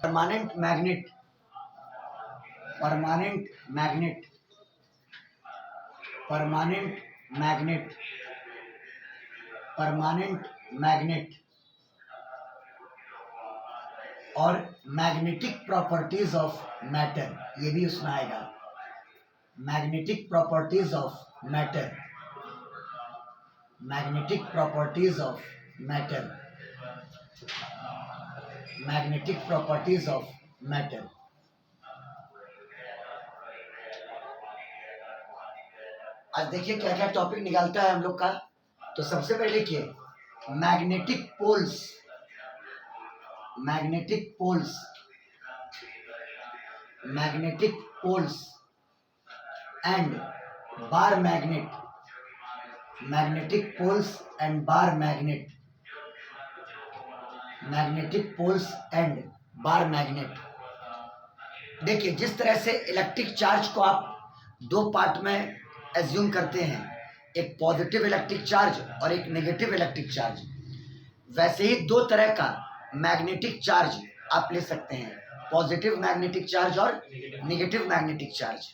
permanent magnet, permanent magnet, permanent magnet, permanent magnet और magnetic properties of matter, ये भी उसमें आएगा। Magnetic properties of matter, magnetic properties of matter, magnetic properties of matter. आज देखिए क्या क्या टॉपिक निकालता है हम लोग का। तो सबसे पहले देखिए magnetic poles, magnetic poles, magnetic poles and bar magnet, magnetic poles and bar magnet, magnetic poles and bar magnet. देखिए जिस तरह से इलेक्ट्रिक चार्ज को आप दो पार्ट में एज्यूम करते हैं, एक पॉजिटिव इलेक्ट्रिक चार्ज और एक नेगेटिव इलेक्ट्रिक चार्ज, वैसे ही दो तरह का मैग्नेटिक चार्ज आप ले सकते हैं, पॉजिटिव मैग्नेटिक चार्ज और negative magnetic charge.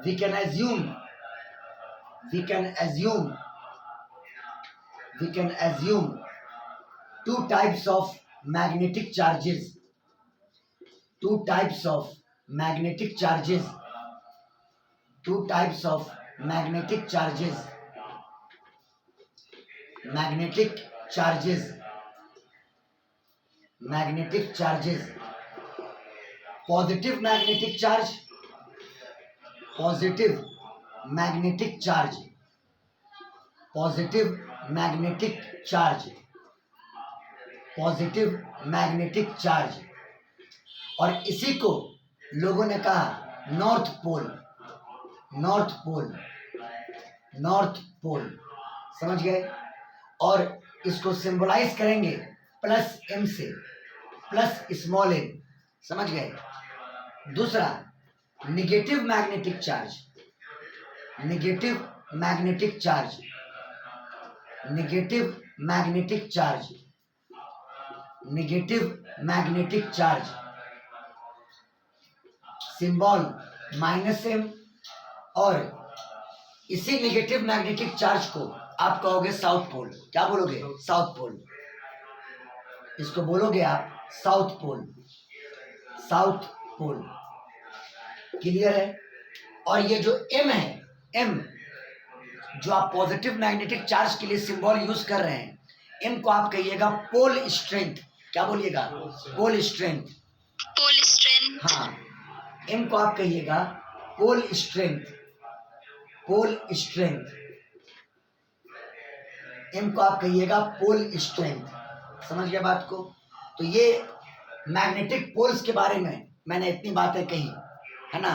We can assume, we can assume, we can assume two types of magnetic charges, two types of magnetic charges, two types of magnetic charges, magnetic charges, magnetic charges, positive magnetic charge, positive magnetic charge, positive magnetic charge, positive magnetic charge। और इसी को लोगों ने कहा north pole, north pole, north pole, समझ गए। और इसको सिंबलाइज करेंगे प्लस एम से, प्लस स्मॉल एम, समझ गए। दूसरा negative magnetic charge, negative magnetic charge, negative magnetic charge, negative magnetic charge, symbol minus M. और इसी नेगेटिव मैग्नेटिक चार्ज को आप कहोगे साउथ पोल। क्या बोलोगे? South pole. इसको बोलोगे आप south pole, south pole. Clear है? और ये जो एम है, एम जो आप पॉजिटिव मैग्नेटिक चार्ज के लिए सिंबल यूज कर रहे हैं, एम को आप कहिएगा पोल स्ट्रेंथ। क्या बोलिएगा? Pole strength, pole strength. हाँ, एम को आप कहिएगा pole strength, pole strength. M को आप कहिएगा पोल स्ट्रेंथ। समझ गए बात को? तो ये मैग्नेटिक पोल्स के बारे में मैंने इतनी बातें कही है ना।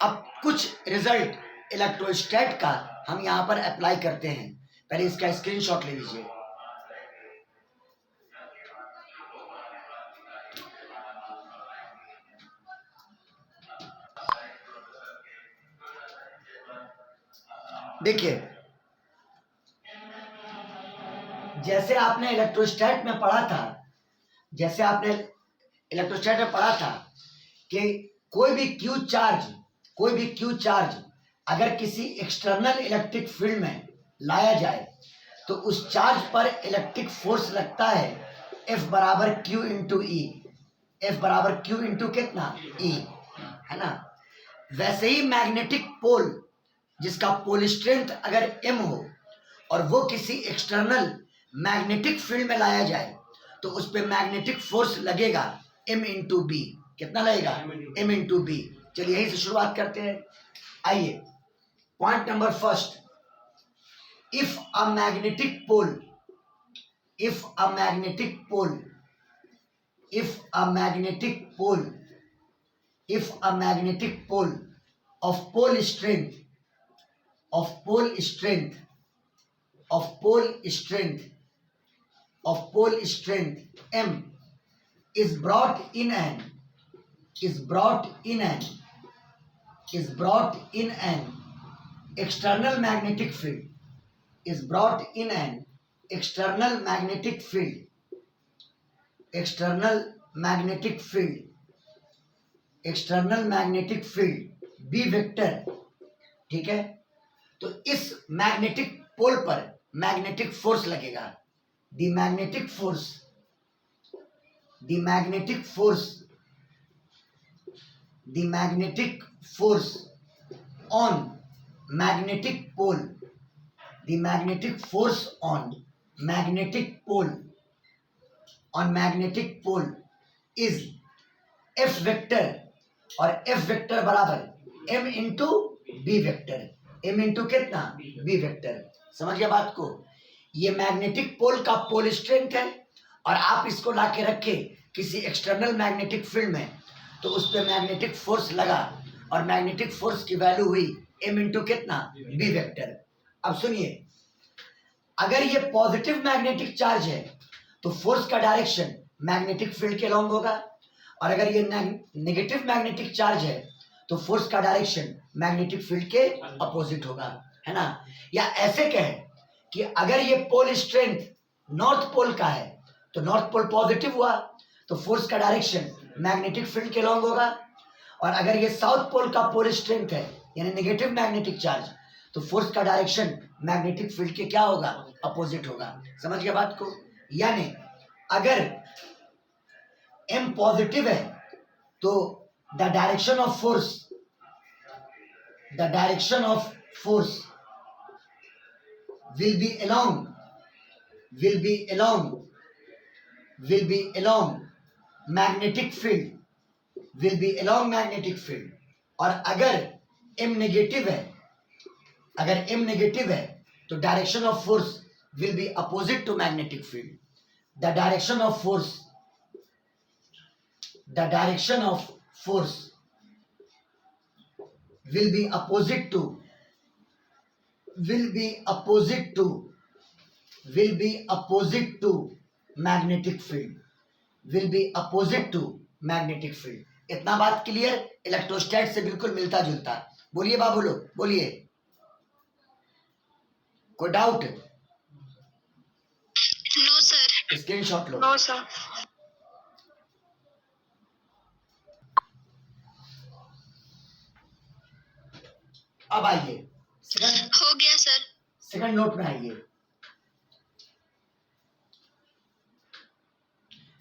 अब कुछ रिजल्ट इलेक्ट्रोस्टैट का हम यहाँ पर अप्लाई करते हैं। पहले इसका स्क्रीनशॉट ले लीजिए। देखिए जैसे आपने इलेक्ट्रोस्टैट में पढ़ा था, जैसे आपने इलेक्ट्रोस्टैट में पढ़ा था कि कोई भी क्यू चार्ज, कोई भी क्यू चार्ज अगर किसी एक्सटर्नल इलेक्ट्रिक फील्ड में लाया जाए तो उस चार्ज पर इलेक्ट्रिक फोर्स लगता है F बराबर Q इंटू ई। F बराबर Q इंटू कितना? E, है ना। वैसे ही मैग्नेटिक पोल जिसका पोल स्ट्रेंथ अगर M हो और वो किसी एक्सटर्नल मैग्नेटिक फील्ड में लाया जाए तो उस पर मैग्नेटिक फोर्स लगेगा M इंटू बी। कितना लगेगा? M into B. चलिए यहीं से शुरुआत करते हैं। आइए point number first, if a magnetic pole, if a magnetic pole, if a magnetic pole, if a magnetic pole of pole strength, of pole strength, of pole strength, of pole strength M is brought in an, is brought in an, is brought in an external magnetic field, is brought in an external magnetic field, external magnetic field B vector, ठीक है। तो इस magnetic pole पर magnetic force लगेगा। The magnetic force on magnetic pole, the magnetic force on magnetic pole is F vector, और F vector बराबर M into B vector, M into कितना, B vector. समझ गया बात को। ये मैग्नेटिक पोल का पोल स्ट्रेंथ है, और आप इसको लाके रखे किसी एक्सटर्नल मैग्नेटिक फील्ड में, तो उस पर मैग्नेटिक फोर्स लगा, और मैग्नेटिक फोर्स की वैल्यू हुई एम इंटू कितना, बी वेक्टर। अब सुनिए, अगर ये पॉजिटिव मैग्नेटिक चार्ज है तो फोर्स का डायरेक्शन मैग्नेटिक फील्ड के लॉन्ग होगा, और अगर ये नेगेटिव मैग्नेटिक चार्ज है तो फोर्स का डायरेक्शन मैग्नेटिक फील्ड के अपोजिट होगा, है ना। या ऐसे कहें कि अगर ये पोल स्ट्रेंथ नॉर्थ पोल का है तो नॉर्थ पोल पॉजिटिव हुआ तो फोर्स का डायरेक्शन मैग्नेटिक फील्ड के लॉन्ग होगा, और अगर ये साउथ पोल का पोल स्ट्रेंथ है यानी नेगेटिव मैग्नेटिक चार्ज, तो फोर्स का डायरेक्शन मैग्नेटिक फील्ड के क्या होगा, अपोजिट होगा। समझ गया बात को। यानी अगर m पॉजिटिव है तो the direction of force will be along magnetic field, और अगर m नेगेटिव है तो direction of force will be opposite to magnetic field. The direction of force will be opposite to magnetic field. इतना बात clear. इलेक्ट्रोस्टैट से बिल्कुल मिलता जुलता। बोलिए बाबू लोग, बोलिए। कोई डाउट? No sir. स्क्रीनशॉट लो। No sir. अब आइए हो गया सर। सेकंड नोट में आइए।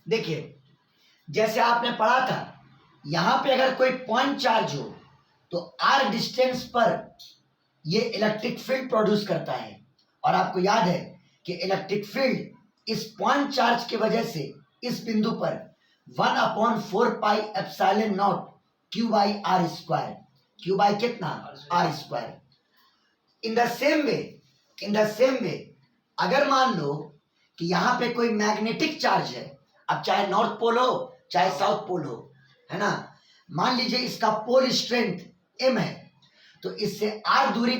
देखिए, जैसे आपने पढ़ा था, यहां पे अगर कोई पॉइंट चार्ज हो तो r डिस्टेंस पर ये इलेक्ट्रिक फील्ड प्रोड्यूस करता है, और आपको याद है कि इलेक्ट्रिक फील्ड इस पॉइंट चार्ज की वजह से इस बिंदु पर 1/4 pi epsilon not q by r square, q by कितना, r square. In the same way अगर मान लो कि यहाँ पे कोई मैग्नेटिक चार्ज है, अब चाहे नॉर्थ पोल हो चाहे साउथ पोल हो, है ना, मान लीजिए इसका पोल स्ट्रेंथ m है, तो इससे r दूरी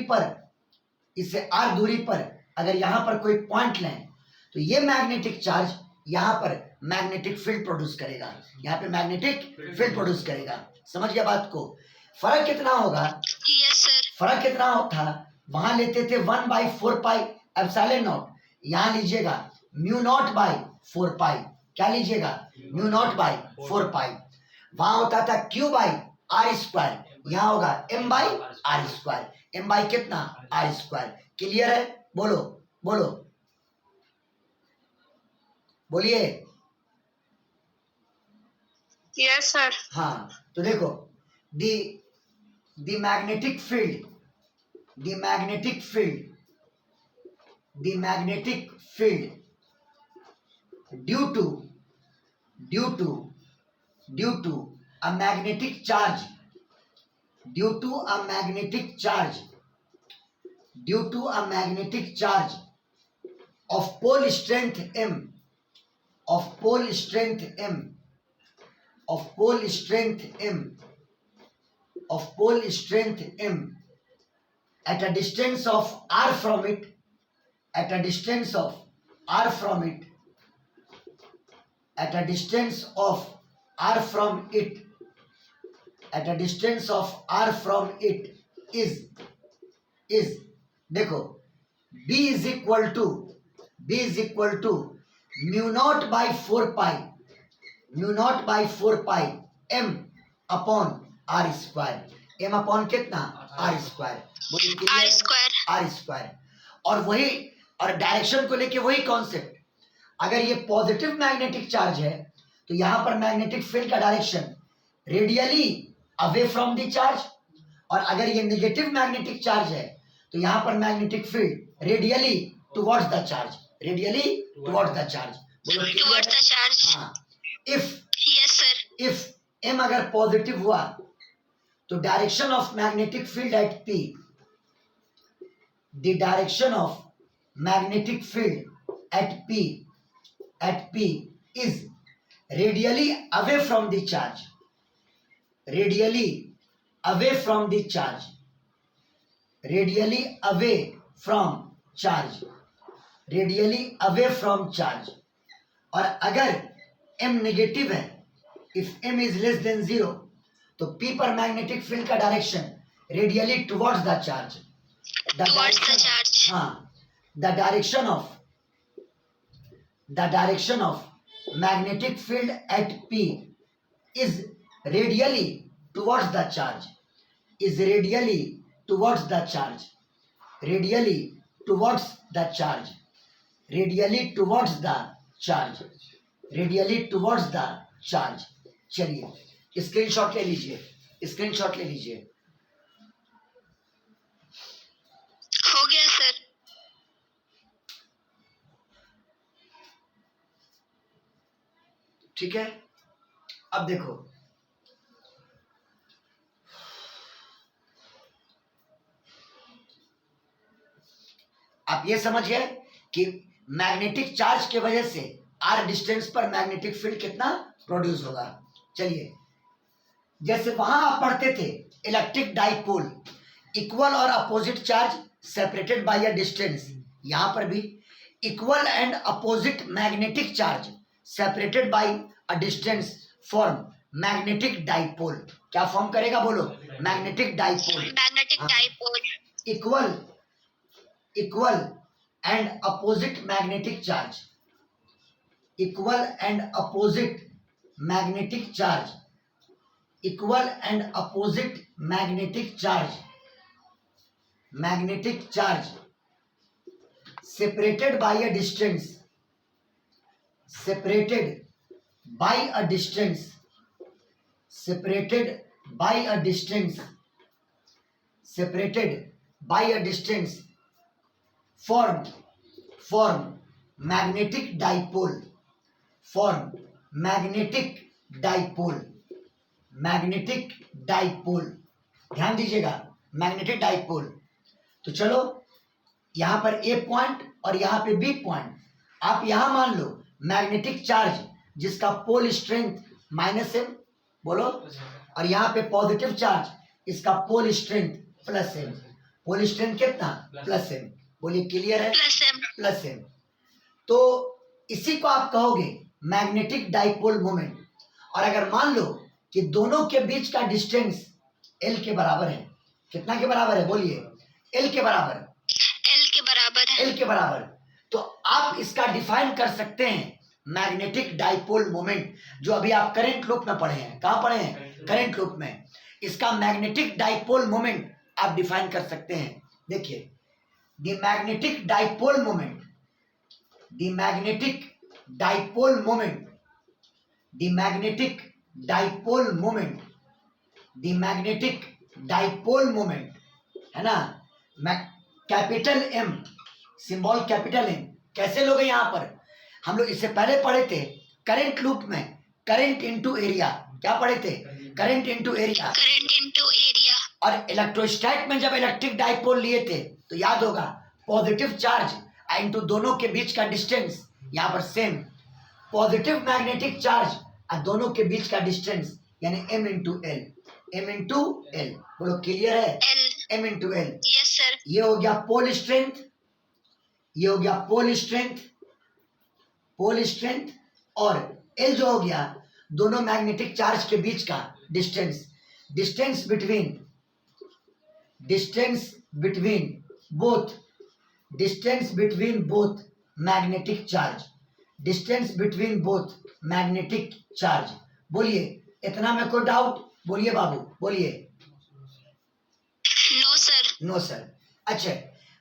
पर अगर यहाँ पर कोई पॉइंट लें तो ये मैग्नेटिक चार्ज यहाँ पर मैग्नेटिक फील्ड प्रोड्यूस करेगा, यहाँ पे मैग्नेटिक फील्ड प्रोड्यूस करेगा। समझ गया बात को। फर्क कितना होगा? Yes sir. फर्क कितना था? वहां लेते थे 1/4 पाई एप्सिलॉन नॉट, यहाँ लीजिएगा म्यू नॉट बाई 4 पाई। क्या लीजिएगा? म्यू नॉट बाई 4 पाई। वहां होता था q बाई r स्क्वायर, यहाँ होगा m by r square. m by कितना? r square. क्लियर है? बोलो बोलिए। Yes sir. हाँ, तो देखो, the magnetic field due to a magnetic charge of pole strength m at a distance of r from it, at a distance of r from it is देखो b is equal to mu naught by 4 pi mu naught by 4 pi m upon r square. m upon कितना? r square. R square. r square. और वही, और direction को लेके वही concept. अगर ये पॉजिटिव मैग्नेटिक चार्ज है तो यहां पर मैग्नेटिक फील्ड का direction radially away from the charge, और अगर ये नेगेटिव मैग्नेटिक चार्ज है तो यहां पर magnetic field radially towards the charge, radially towards the charge. बोलो Towards the charge. हाँ। If Yes, sir. If m अगर पॉजिटिव हुआ तो direction of magnetic field at p, the direction of magnetic field at p is radially away from the charge, radially away from the charge, radially away from charge, radially away from charge। और अगर m negative है, if m is less than 0, तो p पर magnetic field का direction radially towards the charge, Towards the charge. हाँ, the direction of magnetic field at p is radially towards the charge, is radially towards the charge, radially towards the charge, radially towards the charge, radially towards the charge। चलिए screenshot ले लीजिए, screenshot ले लीजिए। हो गया sir. ठीक है, अब देखो, आप ये समझिए कि मैग्नेटिक चार्ज की वजह से r डिस्टेंस पर मैग्नेटिक फील्ड कितना प्रोड्यूस होगा। चलिए, जैसे वहां आप पढ़ते थे इलेक्ट्रिक डाइपोल, इक्वल और opposite charge separated by a distance, यहां पर भी equal and opposite magnetic charge separated by a distance form magnetic dipole. क्या फॉर्म करेगा बोलो? Magnetic dipole. Magnetic dipole. Equal and opposite magnetic charge, equal and opposite magnetic charge, equal and opposite magnetic charge, magnetic charge separated by a distance, separated by a distance, separated by a distance, separated by a distance form magnetic dipole, form magnetic dipole, magnetic dipole। ध्यान दीजिएगा, magnetic dipole. तो चलो, यहां पर ए point और यहां पे B point, आप यहां मान लो मैग्नेटिक चार्ज जिसका पोल स्ट्रेंथ -m, बोलो, और यहां पे पॉजिटिव चार्ज इसका pole strength +m। Pole strength कितना? +m। बोलिए क्लियर है? Plus M. +m। तो इसी को आप कहोगे मैग्नेटिक डाइपोल मोमेंट। और अगर मान लो कि दोनों के बीच का डिस्टेंस l के बराबर है, कितना के बराबर है बोलिए? l के बराबर, L के बराबर है। l के बराबर, तो आप इसका डिफाइन कर सकते हैं मैग्नेटिक डाइपोल मोमेंट, जो अभी आप करंट लूप में पढ़े हैं। कहाँ पढ़े हैं? करंट लूप में। इसका मैग्नेटिक डाइपोल मोमेंट आप डिफाइन कर सकते हैं। देखिए, the magnetic dipole moment, the magnetic dipole moment, the magnetic dipole moment, the magnetic dipole moment, है ना, capital M, symbol capital M। कैसे लोगे? यहां पर हम लोग इससे पहले पढ़े थे करंट लूप में, करंट इनटू एरिया। क्या पढ़े थे? Current into area. Current into area. और इलेक्ट्रोस्टैट में जब इलेक्ट्रिक डाइपोल लिए थे तो याद होगा पॉजिटिव चार्ज इनटू दोनों के बीच का डिस्टेंस, यहां पर सेम पॉजिटिव मैग्नेटिक चार्ज और दोनों के बीच का डिस्टेंस यानी m into L, m into L. बोलो क्लियर है? L. m into L. Yes sir. ये हो गया पोल स्ट्रेंथ, ये हो गया पोल स्ट्रेंथ, पोल स्ट्रेंथ, और एल जो हो गया दोनों मैग्नेटिक चार्ज के बीच का distance, distance between, distance between both, distance between both magnetic charge, distance between both magnetic charge. बोलिए, इतना में कोई डाउट? बोलिए बाबू, बोलिए। No sir. No sir. अच्छा,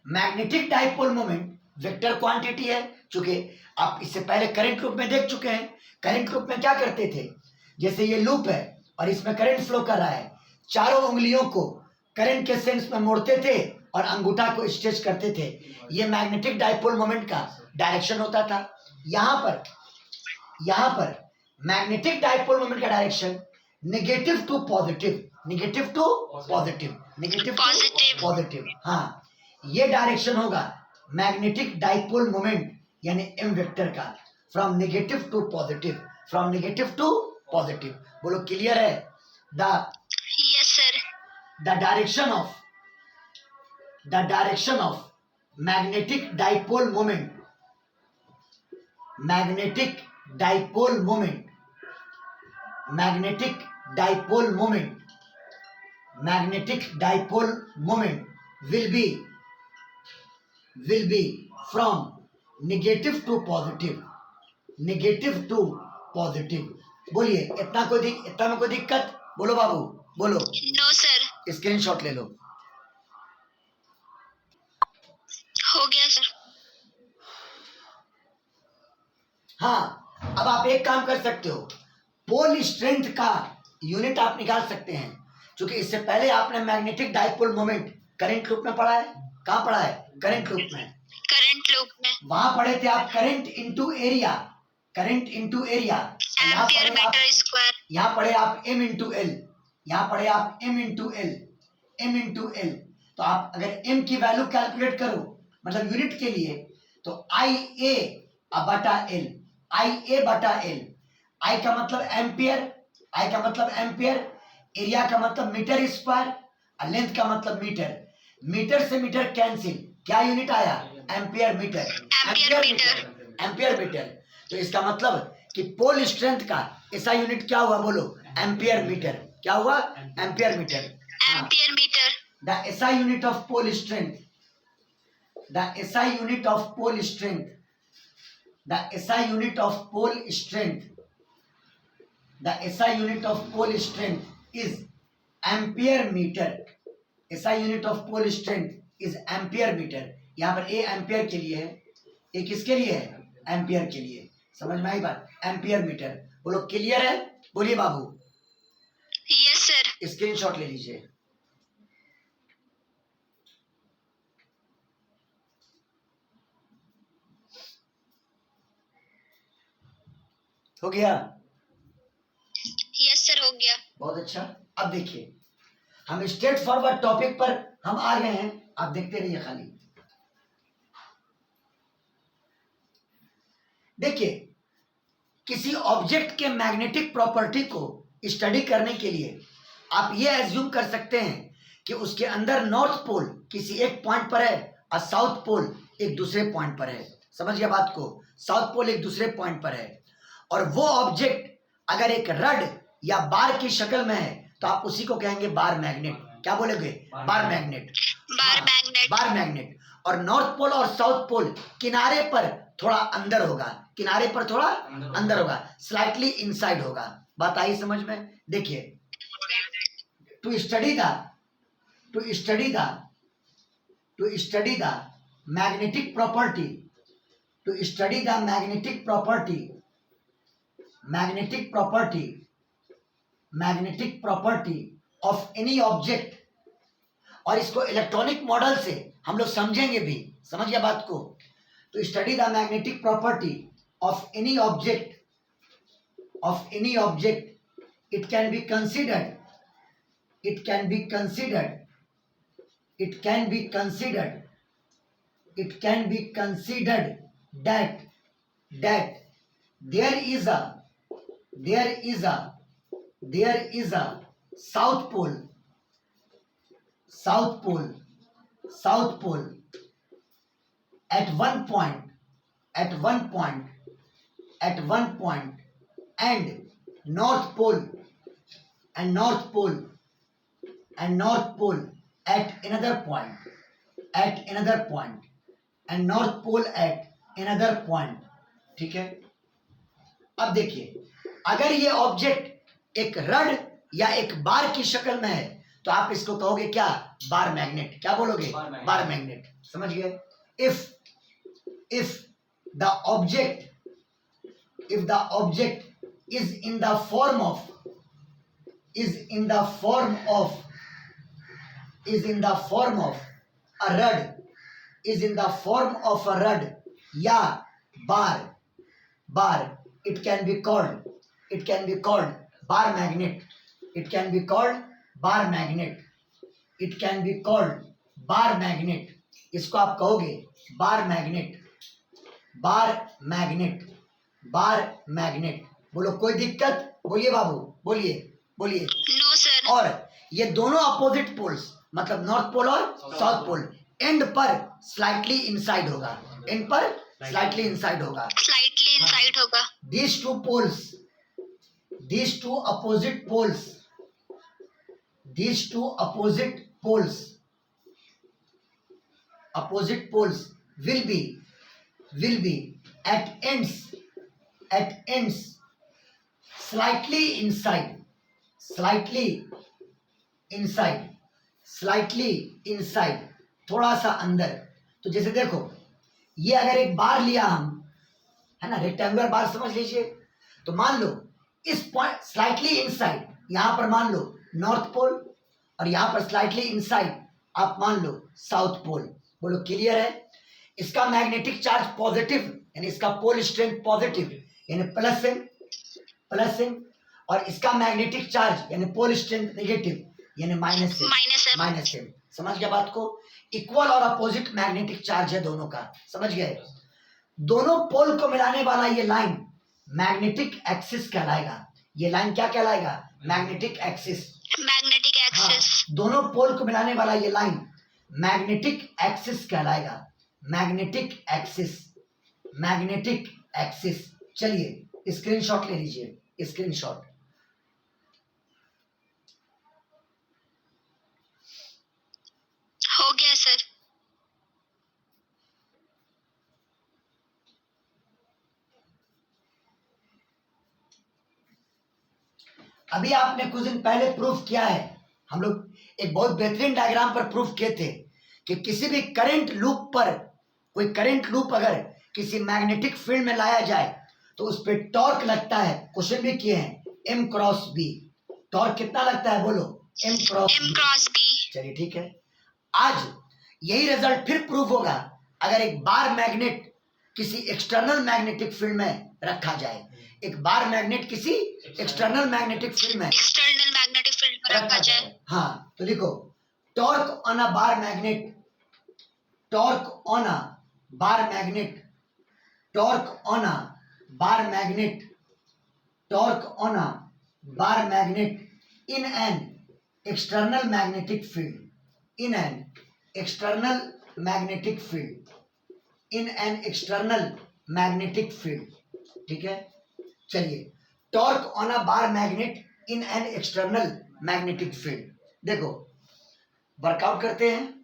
magnetic dipole moment vector quantity है। चूंकि आप इससे पहले करंट लूप में देख चुके हैं, करंट लूप में क्या करते थे, जैसे ये लूप है और इसमें करंट फ्लो कर रहा है, चारों उंगलियों को करंट के सेंस में मोड़ते थे और अंगूठा को स्ट्रेच करते थे। ये मैग्नेटिक डाइपोल मोमेंट का डायरेक्शन होता था। यहां पर मैग्नेटिक डाइपोल मोमेंट का direction negative to positive, negative to positive, negative to positive. हाँ, ये डायरेक्शन होगा मैग्नेटिक डाइपोल मोमेंट यानी एम वेक्टर का, from negative to positive, from negative to positive. बोलो, क्लियर है? Yes sir. The direction of magnetic dipole moment, magnetic dipole moment, magnetic dipole moment, magnetic dipole moment will be from negative to positive, negative to positive। बोलिए, इतना में कोई दिक्कत? बोलो बाबू, बोलो। No sir. स्क्रीनशॉट ले लो। हो गया सर। हाँ, अब आप एक काम कर सकते हो, पोल स्ट्रेंथ का यूनिट आप निकाल सकते हैं। क्योंकि इससे पहले आपने magnetic dipole moment current loop में पढ़ा है। कहाँ पढ़ा है? करंट लूप में। करंट लूप में वहां पढ़े थे आप current into area, current into area. Ampere metre square. यहाँ पढ़े आप m इंटू एल, यहाँ पढ़े आप m into L, m into L. तो आप अगर m की वैल्यू कैलकुलेट करो, मतलब यूनिट के लिए, तो IA बटा एल, IA बटा एल। I का मतलब एम्पियर, I का मतलब एम्पियर, एरिया का मतलब मीटर स्क्वायर, और लेंथ का मतलब मीटर। मीटर से मीटर कैंसिल, क्या यूनिट आया? Ampere metre, ampere metre. तो इसका मतलब कि पोल स्ट्रेंथ का ऐसा यूनिट क्या हुआ? बोलो, एम्पियर मीटर। क्या हुआ? Ampere metre. Ampere metre. The SI unit of pole strength, the SI unit of pole strength, the SI unit of pole strength, the SI unit of pole strength is ampere metre. SI unit of pole strength is ampere metre. यहाँ पर A ampere के लिए है, A किसके लिए है? Ampere के लिए। समझ में आई बात? Ampere metre. बोलो, क्लियर है? बोलिए बाबू। यस सर। स्क्रीनशॉट ले लीजिए। हो गया? यस सर, हो गया। बहुत अच्छा। अब देखिए, हम स्ट्रेट फॉरवर्ड टॉपिक पर हम आ गए हैं, आप देखते रहिए खाली। देखिए, किसी ऑब्जेक्ट के मैग्नेटिक प्रॉपर्टी को स्टडी करने के लिए आप ये एज्यूम कर सकते हैं कि उसके अंदर नॉर्थ पोल किसी एक पॉइंट पर है और साउथ पोल एक दूसरे पॉइंट पर है। समझ गया बात को? साउथ पोल एक दूसरे पॉइंट पर है, और वो ऑब्जेक्ट अगर एक रड या बार की शक्ल में है तो आप उसी को कहेंगे बार मैग्नेट। क्या बोलेंगे? बार magnet. Bar magnet. Bar magnet. और नॉर्थ पोल और साउथ पोल किनारे पर थोड़ा अंदर होगा, किनारे पर थोड़ा अंदर होगा, स्लाइटली इनसाइड होगा। बात आई समझ में? देखिए, to study the magnetic property, to study the magnetic property, magnetic property of any object, और इसको इलेक्ट्रॉनिक मॉडल से हम लोग समझेंगे भी। समझ गया बात को? तो study the magnetic property of any object, it can be considered that there is a south pole at one point, and north pole at another point, and north pole at another point। ठीक है? अब देखिए, अगर ये object एक rod या एक बार की शक्ल में है तो आप इसको कहोगे क्या? Bar magnet. क्या बोलोगे? Bar magnet. समझ गए? If the object is in the form of a rod या बार, it can be called bar magnet. It can be called bar magnet. इसको आप कहोगे बार मैग्नेट। बोलो कोई दिक्कत? बोलिए बाबू, बोलिए। No sir. और ये दोनों अपोजिट पोल्स, मतलब नॉर्थ पोल और साउथ पोल, एंड पर स्लाइटली इनसाइड होगा। स्लाइटली इनसाइड होगा। These two opposite poles will be at ends slightly inside, थोड़ा सा अंदर। तो जैसे देखो, ये अगर एक बार लिया हम, है ना, रेक्टेंगुलर बार समझ लीजिए, तो मान लो इस पॉइंट स्लाइटली इनसाइड, यहां पर मान लो नॉर्थ पोल, और यहां पर स्लाइटली इनसाइड आप मान लो साउथ पोल। बोलो क्लियर है? इसका मैग्नेटिक चार्ज पॉजिटिव, यानी इसका पोल स्ट्रेंथ पॉजिटिव, यानी प्लस एम, और इसका मैग्नेटिक चार्ज यानी पोल स्ट्रेंथ नेगेटिव, यानी माइनस एम। समझ गया बात को? इक्वल और अपोजिट मैग्नेटिक चार्ज है दोनों का। समझ गए? दोनों पोल को मिलाने वाला ये लाइन मैग्नेटिक एक्सिस कहलाएगा। ये लाइन क्या कहलाएगा? Magnetic axis. हाँ, दोनों पोल को मिलाने वाला ये लाइन मैग्नेटिक एक्सिस कहलाएगा। Magnetic axis. चलिए स्क्रीनशॉट ले लीजिए, स्क्रीनशॉट। हो गया सर। अभी आपने कुछ दिन पहले प्रूफ किया है, हम लोग एक बहुत बेहतरीन डायग्राम पर प्रूफ किए थे कि किसी भी करंट लूप पर, कोई करंट लूप अगर किसी मैग्नेटिक फील्ड में लाया जाए तो उस पर टॉर्क लगता है। क्वेश्चन भी किए हैं, M क्रॉस B। टॉर्क कितना लगता है? बोलो M क्रॉस B। चलिए ठीक है, आज यही रिजल्ट फिर प्रूफ होगा अगर एक बार मैग्नेट किसी एक्सटर्नल मैग्नेटिक फील्ड में रखा जाए। एक बार मैग्नेट किसी एक्सटर्नल मैग्नेटिक फील्ड में रखा जाए। हाँ, तो लिखो torque on a bar magnet, torque on a bar magnet in an external magnetic field, ठीक है। चलिए, torque on a bar magnet in an external magnetic field. देखो वर्कआउट करते हैं।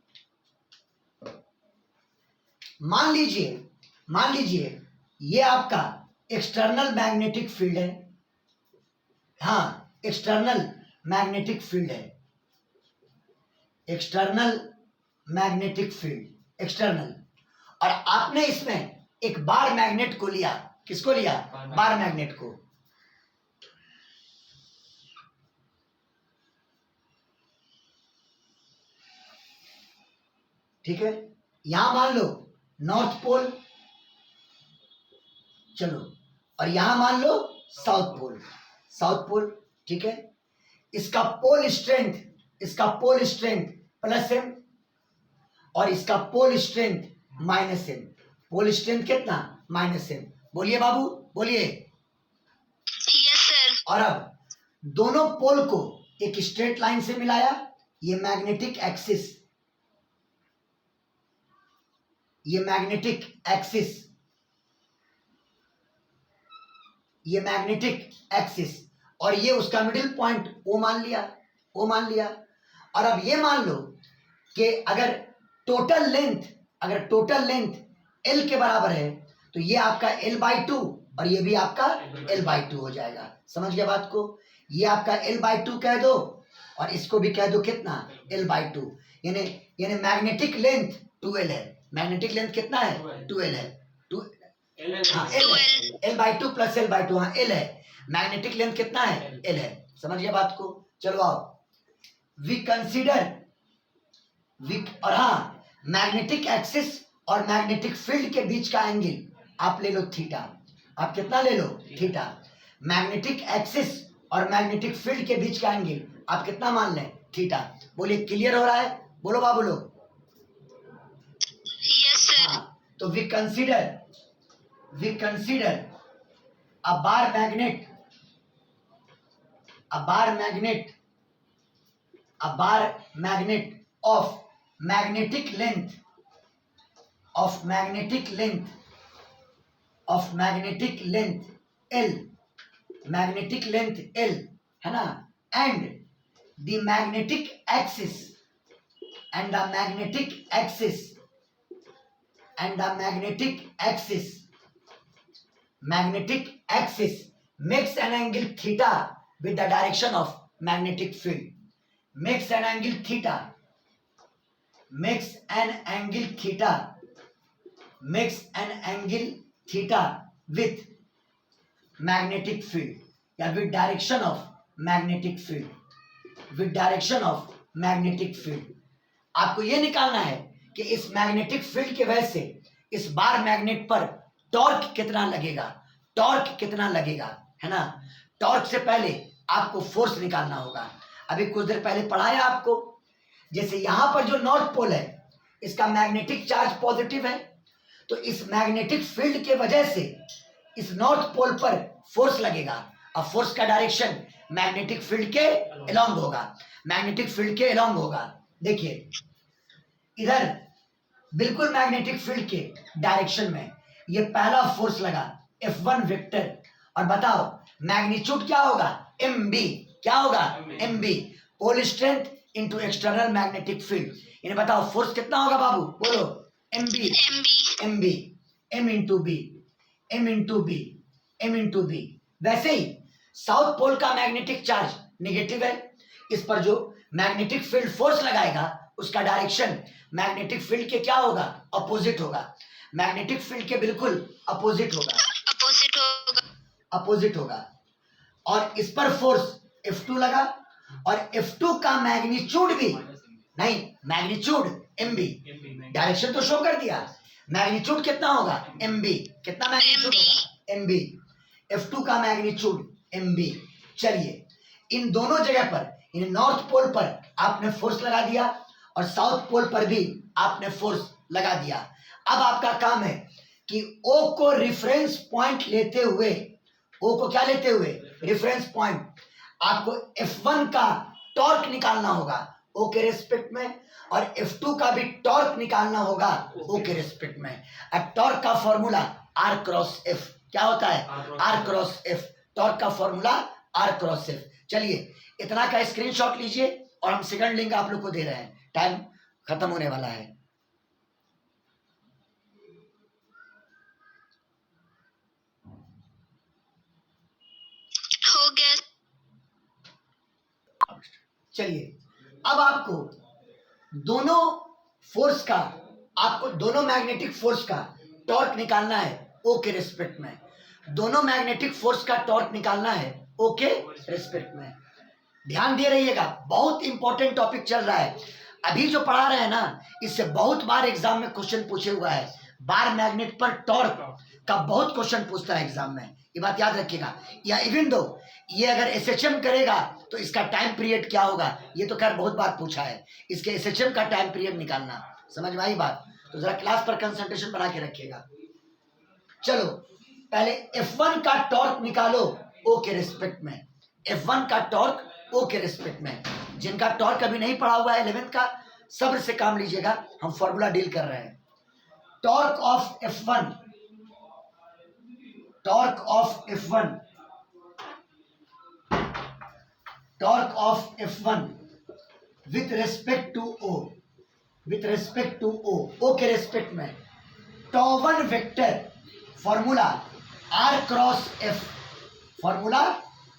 मान लीजिए ये आपका एक्सटर्नल मैग्नेटिक फील्ड है। हाँ, एक्सटर्नल मैग्नेटिक फील्ड है, एक्सटर्नल मैग्नेटिक फील्ड, एक्सटर्नल। और आपने इसमें एक बार मैग्नेट को लिया। किसको लिया? बार मैग्नेट को। ठीक है, यहां मान लो नॉर्थ पोल, चलो, और यहां मान लो साउथ पोल। ठीक है, इसका पोल स्ट्रेंथ प्लस एम और इसका pole strength minus M. Pole strength कितना? Minus M. बोलिए बाबू, बोलिए। Yes sir. और अब दोनों पोल को एक स्ट्रेट लाइन से मिलाया। ये मैग्नेटिक एक्सिस, और ये उसका मिडिल पॉइंट ओ मान लिया। और अब ये मान लो कि अगर टोटल लेंथ L के बराबर है तो ये आपका L/2 और ये भी आपका L/2 हो जाएगा। समझ गए बात को? ये आपका L/2 कह दो और इसको भी कह दो कितना, L/2। यानी मैग्नेटिक लेंथ 2L है। मैग्नेटिक लेंथ कितना है, 2L है। हाँ L है, L/2 प्लस L/2, हाँ L है। मैग्नेटिक लेंथ कितना है, L है। समझ गए बात को? चलो आओ, वी कंसीडर और हाँ, मैग्नेटिक एक्सिस और मैग्नेटिक फील्ड के बीच का एंगल आप ले लो थीटा। आप कितना ले लो, थीटा। मैग्नेटिक एक्सिस और मैग्नेटिक फील्ड के बीच का एंगल आप कितना मान लें, थीटा। बोलिए क्लियर हो रहा है? बोलो बाबू लोग। Yes sir. हाँ, तो we consider a bar magnet of magnetic length L, है ना, and the magnetic axis makes an angle theta with the direction of magnetic field. Makes an angle theta with magnetic field या with direction of magnetic field. आपको ये निकालना है कि इस magnetic field की वजह से इस बार मैग्नेट पर टॉर्क कितना लगेगा, है ना। टॉर्क से पहले आपको फोर्स निकालना होगा। अभी कुछ देर पहले पढ़ाया आपको, जैसे यहां पर जो नॉर्थ पोल है इसका मैग्नेटिक चार्ज पॉजिटिव है, तो इस मैग्नेटिक फील्ड के वजह से इस नॉर्थ पोल पर फोर्स लगेगा। अब फोर्स का डायरेक्शन मैग्नेटिक फील्ड के अलोंग होगा। देखिए इधर बिल्कुल मैग्नेटिक फील्ड के डायरेक्शन में ये पहला फोर्स लगा F1 वेक्टर, और बताओ मैग्नीट्यूड क्या होगा, MB। क्या होगा, MB, pole strength into external magnetic field. इन्हें बताओ फोर्स कितना होगा बाबू, बोलो। MB, M into B. वैसे ही साउथ पोल का मैग्नेटिक चार्ज नेगेटिव है, इस पर जो मैग्नेटिक फील्ड फोर्स लगाएगा उसका डायरेक्शन मैग्नेटिक फील्ड के क्या होगा, अपोजिट होगा। मैग्नेटिक फील्ड के बिल्कुल अपोजिट होगा। और इस पर फोर्स F2 लगा, और F2 का मैग्नीट्यूड भी नहीं, मैग्नीट्यूड MB, डायरेक्शन तो शो कर दिया। मैग्नीट्यूड कितना होगा, MB। कितना मैग्नीट्यूड होगा, MB। F2 का मैग्नीट्यूड MB। चलिए इन दोनों जगह पर, इन नॉर्थ पोल पर आपने फोर्स लगा दिया और साउथ पोल पर भी आपने फोर्स लगा दिया। अब आपका काम है कि O को रिफरेंस पॉइंट लेते हुए, O को क्या लेते हुए, रिफरेंस पॉइंट, आपको F1 का टॉर्क निकालना होगा O के रेस्पेक्ट में, और F2 का भी टॉर्क निकालना होगा O के रेस्पेक्ट में। अब टॉर्क का फॉर्मूला R क्रॉस F क्या होता है, R क्रॉस F। टॉर्क का फॉर्मूला R क्रॉस F। चलिए इतना का स्क्रीनशॉट लीजिए और हम सेकंड लिंक आप लोग को दे रहे हैं, टाइम खत्म होने वाला है। हो गया। चलिए अब आपको दोनों मैग्नेटिक फोर्स का टॉर्क निकालना है O के रेस्पेक्ट में। दोनों मैग्नेटिक फोर्स का टॉर्क निकालना है O के रेस्पेक्ट में। ध्यान दे रहिएगा, बहुत इंपॉर्टेंट टॉपिक चल रहा है। अभी जो पढ़ा रहे हैं ना, इससे बहुत बार एग्जाम में क्वेश्चन पूछे हुआ है। बार मैग्नेट पर टॉर्क का बहुत क्वेश्चन पूछता है एग्जाम में, ये बात याद रखिएगा। या इवन दो ये अगर SHM करेगा तो इसका टाइम पीरियड क्या होगा, ये तो खैर बहुत बार पूछा है। इसके SHM का टाइम पीरियड निकालना, समझ में आई बात? तो जरा क्लास पर कंसंट्रेशन बना के रखिएगा। चलो पहले F1 का टॉर्क निकालो O के रिस्पेक्ट में। F1 का टॉर्क O के रिस्पेक्ट में। जिनका टॉर्क अभी नहीं पढ़ा हुआ है 11th का, सब्र से काम लीजिएगा, हम फॉर्मूला डील कर रहे हैं। Torque of F1 with respect to O के रेस्पेक्ट में। टॉ1 vector formula R cross F, formula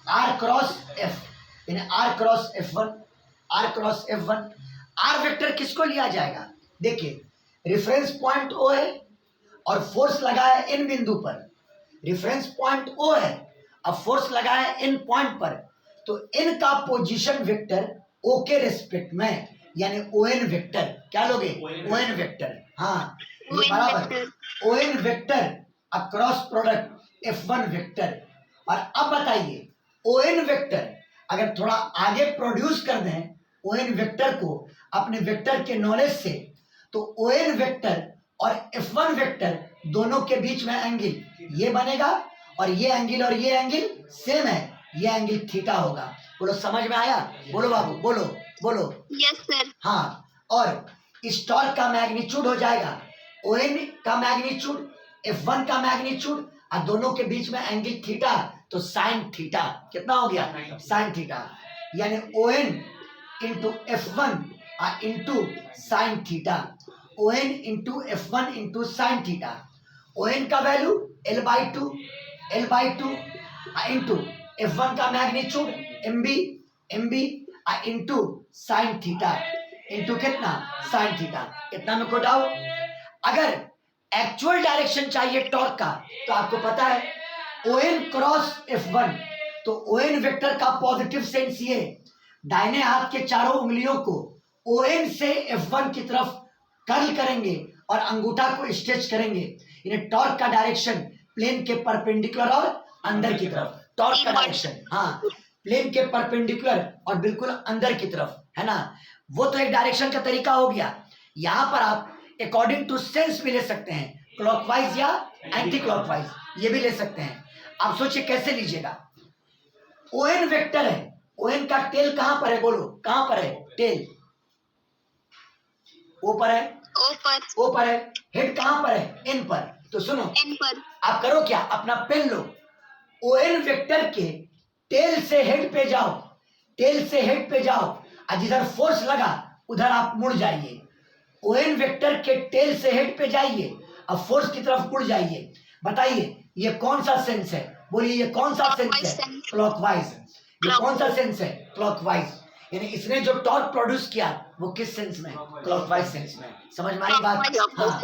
R cross F, यानी R cross F1, R cross F1। R vector किसको लिया जाएगा? देखिए, रेफरेंस पॉइंट O है और फोर्स लगा है इन बिंदु पर। रेफरेंस पॉइंट O है, अब फोर्स लगा है इन पॉइंट पर, तो इन का पोजीशन वेक्टर O के रेस्पेक्ट में, यानी ON वेक्टर। क्या लोगे? ON vector. हाँ, ये बराबर ON vector across product F1 vector. और अब बताइए, ON वेक्टर अगर थोड़ा आगे प्रोड्यूस कर दें ON वेक्टर को अपने वेक्टर के नॉलेज से, तो ON वेक्टर और F1 वेक्टर दोनों के बीच में एंगल ये बनेगा, और ये एंगल सेम है, ये एंगल थीटा होगा। बोलो, समझ में आया? बोलो बाबू, बोलो बोलो। Yes sir. हाँ, और इस टॉर्क का मैग्नीट्यूड हो जाएगा ON का मैग्नीट्यूड, F1 का मैग्नीट्यूड, और दोनों के बीच में एंगल थीटा, तो साइन थीटा। कितना हो गया? साइन थीटा, यानी ON into F1 into sine theta, ON into F1 into sine theta. ON का वैल्यू L/2 इंटू F1 का magnitude MB into sine theta, into कितना? Sine theta. इतना में कोट आओ। अगर एक्चुअल डायरेक्शन चाहिए टॉर्क का, तो आपको पता है ON क्रॉस F1, तो ON वेक्टर का पॉजिटिव सेंस ये, दाहिने हाथ के चारों उंगलियों को ON से F1 की तरफ कर्ल करेंगे और अंगूठा को स्ट्रेच करेंगे, यानी टॉर्क का डायरेक्शन प्लेन के परपेंडिकुलर और अंदर की तरफ। टॉर्क का डायरेक्शन, हाँ, प्लेन के परपेंडिकुलर और बिल्कुल अंदर की तरफ, है ना। वो तो एक डायरेक्शन का तरीका हो गया। यहां पर आप अकॉर्डिंग टू सेंस भी ले सकते हैं, क्लॉकवाइज या एंटी क्लॉकवाइज, ये भी ले सकते हैं। आप सोचिए कैसे लीजिएगा। ON वेक्टर है, ON का टेल कहां पर है? बोलो, कहां पर है टेल? O पर है, O पर है। हेड कहां पर है? N पर। तो सुनो, N पर। आप करो क्या, अपना पेन लो, ON वेक्टर के टेल से हेड पे जाओ, टेल से हेड पे जाओ, और जिधर फोर्स लगा उधर आप मुड़ जाइए। ON वेक्टर के टेल से हेड पे जाइए, अब फोर्स की तरफ मुड़ जाइए। बताइए, ये कौन सा सेंस है? बोलिए, ये कौन सा सेंस है? क्लॉकवाइज। ये कौन सा सेंस है? क्लॉकवाइज। यानी इसने जो टॉर्क प्रोड्यूस किया वो किस सेंस में? क्लॉकवाइज सेंस में। समझ में आई बात? हाँ,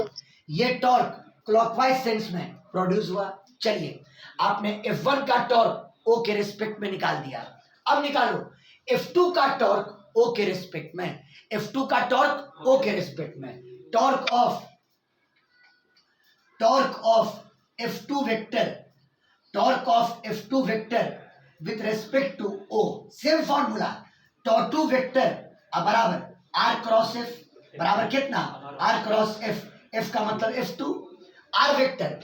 ये टॉर्क क्लॉकवाइज सेंस में प्रोड्यूस हुआ। चलिए, आपने F1 का टॉर्क O के रिस्पेक्ट में निकाल दिया। अब निकालो F2 का टॉर्क O के रिस्पेक्ट में, F2 का टॉर्क O के रिस्पेक्ट में। Torque of F2 vector, torque of F2 vector with respect to O, same formula, torque vector बराबर R क्रॉस F, बराबर कितना? R क्रॉस F, F का मतलब F2। R वेक्टर,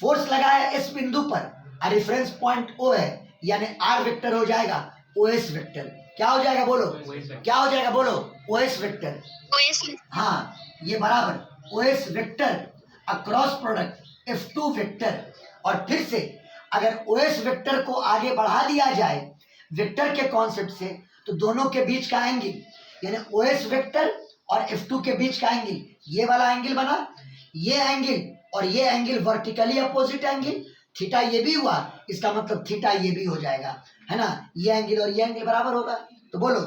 फोर्स लगा है इस बिंदु पर, रेफरेंस पॉइंट O है, यानी R वेक्टर हो जाएगा OS वेक्टर। क्या हो जाएगा? बोलो, क्या हो जाएगा? बोलो, OS वेक्टर। हाँ, ये बराबर OS vector across product F2 vector. और फिर से अगर OS वेक्टर को आगे बढ़ा दिया जाए वेक्टर के कॉन्सेप्ट से, तो दोनों के बीच का एंगल, यानी OS वेक्टर और F2 के बीच का एंगल, ये वाला एंगल बना, ये एंगल और ये angle vertically opposite angle, theta ये भी हुआ, इसका मतलब थीटा ये भी हो जाएगा, है ना। ये एंगल और ये एंगल बराबर होगा। तो बोलो,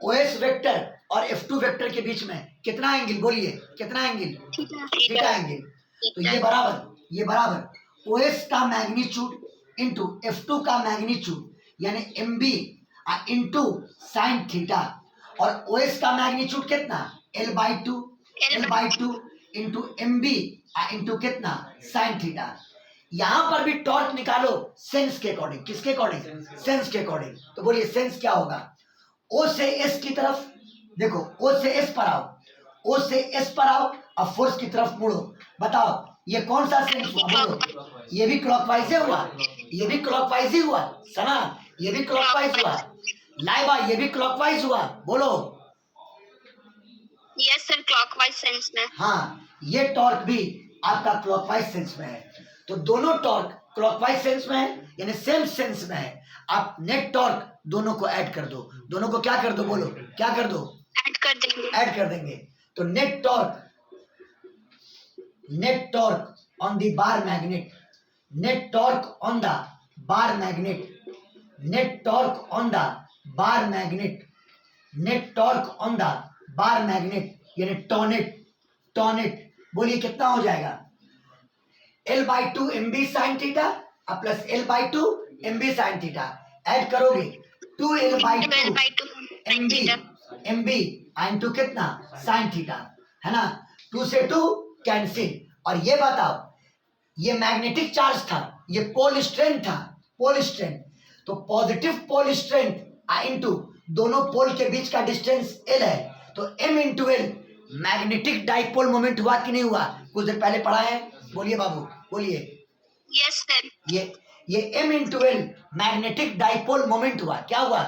OS वेक्टर और F2 वेक्टर के बीच में कितना एंगल? बोलिए, कितना एंगल? Theta angle. तो ये बराबर OS का मैग्नीट्यूड इंटू F2 का मैग्नीट्यूड, यानी MB इंटू साइन थीटा, और OS का मैग्नीट्यूड कितना? L/2 इंटू MB इंटू कितना? Sine theta. यहां पर भी टॉर्क निकालो सेंस के अकॉर्डिंग। किसके अकॉर्डिंग? सेंस के अकॉर्डिंग। तो बोलिए, सेंस क्या होगा? O से S की तरफ, देखो O से S पर आओ, O से S पर आओ, अब फोर्स की तरफ मुड़ो। बताओ, ये कौन सा सेंस हुआ? बोलो, ये भी क्लॉकवाइज हुआ, ये भी क्लॉकवाइज ही हुआ। सना, ये भी क्लॉकवाइज हुआ। लाइबा, ये भी क्लॉकवाइज हुआ। बोलो, यस सर, क्लॉकवाइज सेंस में। हाँ, ये टॉर्क भी आपका क्लॉकवाइज सेंस में है। तो दोनों टॉर्क क्लॉकवाइज सेंस में है, यानी सेम सेंस में है। आप नेट टॉर्क दोनों को ऐड कर दो। दोनों को क्या कर दो? बोलो, क्या कर दो? ऐड कर देंगे। तो net torque on the bar magnet, net torque on the bar magnet, net torque on the bar magnet, net torque on the bar magnet यानी टॉनेट, टॉनेट बोलिए कितना हो जाएगा, L/2 MB sin theta plus L/2 MB sin theta, add करोगे 2L/2 12/2 MB theta. MB into कितना sin theta, है ना, 2 से 2 कैंसिल। और ये बताओ ये मैग्नेटिक चार्ज था, ये पोल स्ट्रेंथ था, पोल स्ट्रेंथ, तो पॉजिटिव पोल स्ट्रेंथ इंटू दोनों पोल के बीच का डिस्टेंस L है, तो M into L magnetic dipole moment हुआ कि नहीं हुआ, कुछ देर पहले पढ़ा है, बोलिए बाबू बोलिए। Yes, sir. ये M into L magnetic dipole moment हुआ, क्या हुआ,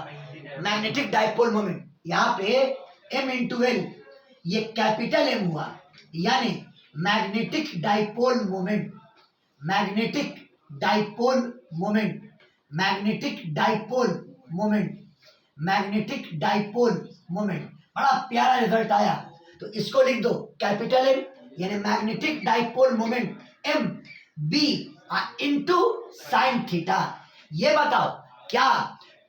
मैग्नेटिक डाइपोल मोमेंट। यहाँ पे M इंटू L ये कैपिटल M हुआ, यानी magnetic dipole moment, magnetic dipole moment, magnetic dipole moment, magnetic dipole moment. बड़ा प्यारा रिजल्ट आया, तो इसको लिख दो कैपिटल M यानी magnetic dipole moment M B into sine theta. ये बताओ क्या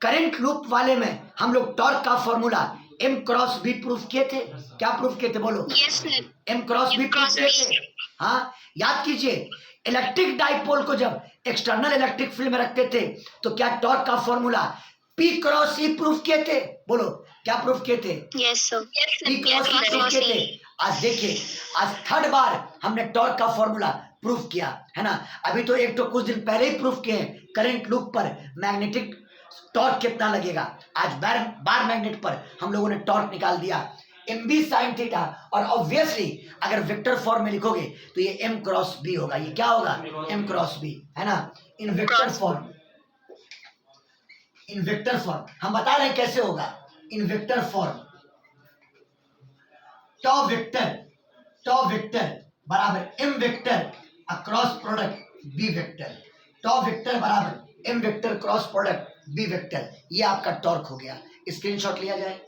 करंट लूप वाले में हम लोग टॉर्क का formula M cross B proof किए थे, क्या प्रूफ किए थे बोलो, Yes, sir. M cross B M proof cross किए B. थे। हाँ याद कीजिए, इलेक्ट्रिक डाइपोल को जब एक्सटर्नल इलेक्ट्रिक फील्ड में रखते थे तो क्या टॉर्क का formula P cross E proof किए थे, बोलो क्या प्रूफ किए थे, Yes, sir. Yes, sir. P cross E proof किए थे। आज देखिए आज थर्ड बार हमने टॉर्क का फॉर्मूला प्रूफ किया, है ना, अभी तो एक तो कुछ दिन पहले ही प्रूफ किए हैं करंट लूप पर मैग्नेटिक टॉर्क कितना लगेगा, आज बार मैग्नेट पर हम लोगों ने टॉर्क निकाल दिया MB sin थीटा। और ऑब्वियसली अगर वेक्टर फॉर्म में लिखोगे तो ये M क्रॉस B होगा, ये क्या होगा M क्रॉस B, है ना, in vector form, in vector form हम बता रहे हैं कैसे होगा, in vector form tau vector बराबर M vector cross product B vector, tau vector बराबर M vector cross product B vector, ये आपका टॉर्क हो गया। स्क्रीनशॉट लिया जाए,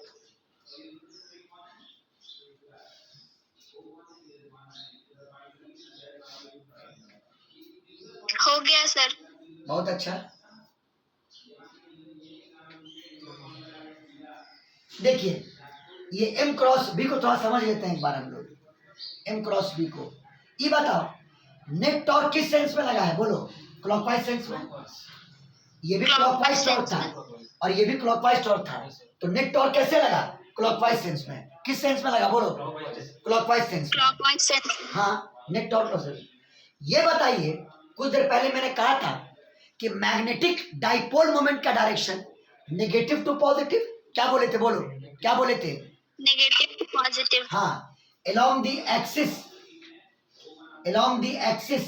हो गया सर। बहुत अच्छा। देखिए ये M क्रॉस B को थोड़ा समझ लेते हैं एक बार हम लोग, M क्रॉस B को। ये बताओ नेट टॉर्क किस सेंस में लगा है, बोलो क्लॉकवाइज सेंस में, ये भी क्लॉकवाइज टॉर्क था और ये भी क्लॉकवाइज टॉर्क था, तो नेट टॉर्क कैसे लगा, क्लॉकवाइज सेंस में, किस सेंस में लगा बोलो, क्लॉकवाइज सेंस में, Clockwise sense. हाँ नेट टॉर्क लॉस। ये बताइए कुछ देर पहले मैंने कहा था कि मैग्नेटिक डाइपोल मोमेंट का डायरेक्शन नेगेटिव टू पॉजिटिव, क्या बोले थे बोलो, क्या बोले थे, Negative to positive. हाँ along the axis, along the axis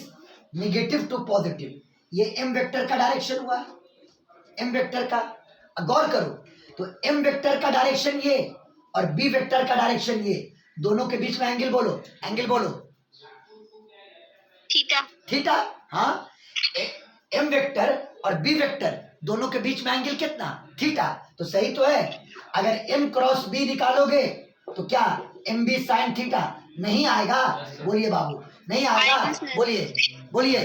negative to positive, ये M वेक्टर का डायरेक्शन हुआ, M वेक्टर का, गौर करो तो M वेक्टर का डायरेक्शन ये और B वेक्टर का डायरेक्शन ये, दोनों के बीच में एंगल बोलो, एंगल बोलो Theta. थीटा, हाँ M वेक्टर और B वेक्टर दोनों के बीच में एंगल कितना, थीटा, तो सही तो है। अगर M क्रॉस B निकालोगे तो क्या MB sin थीटा नहीं आएगा, बोलिए बाबू नहीं आएगा, आएगा सर। बोलिए बोलिए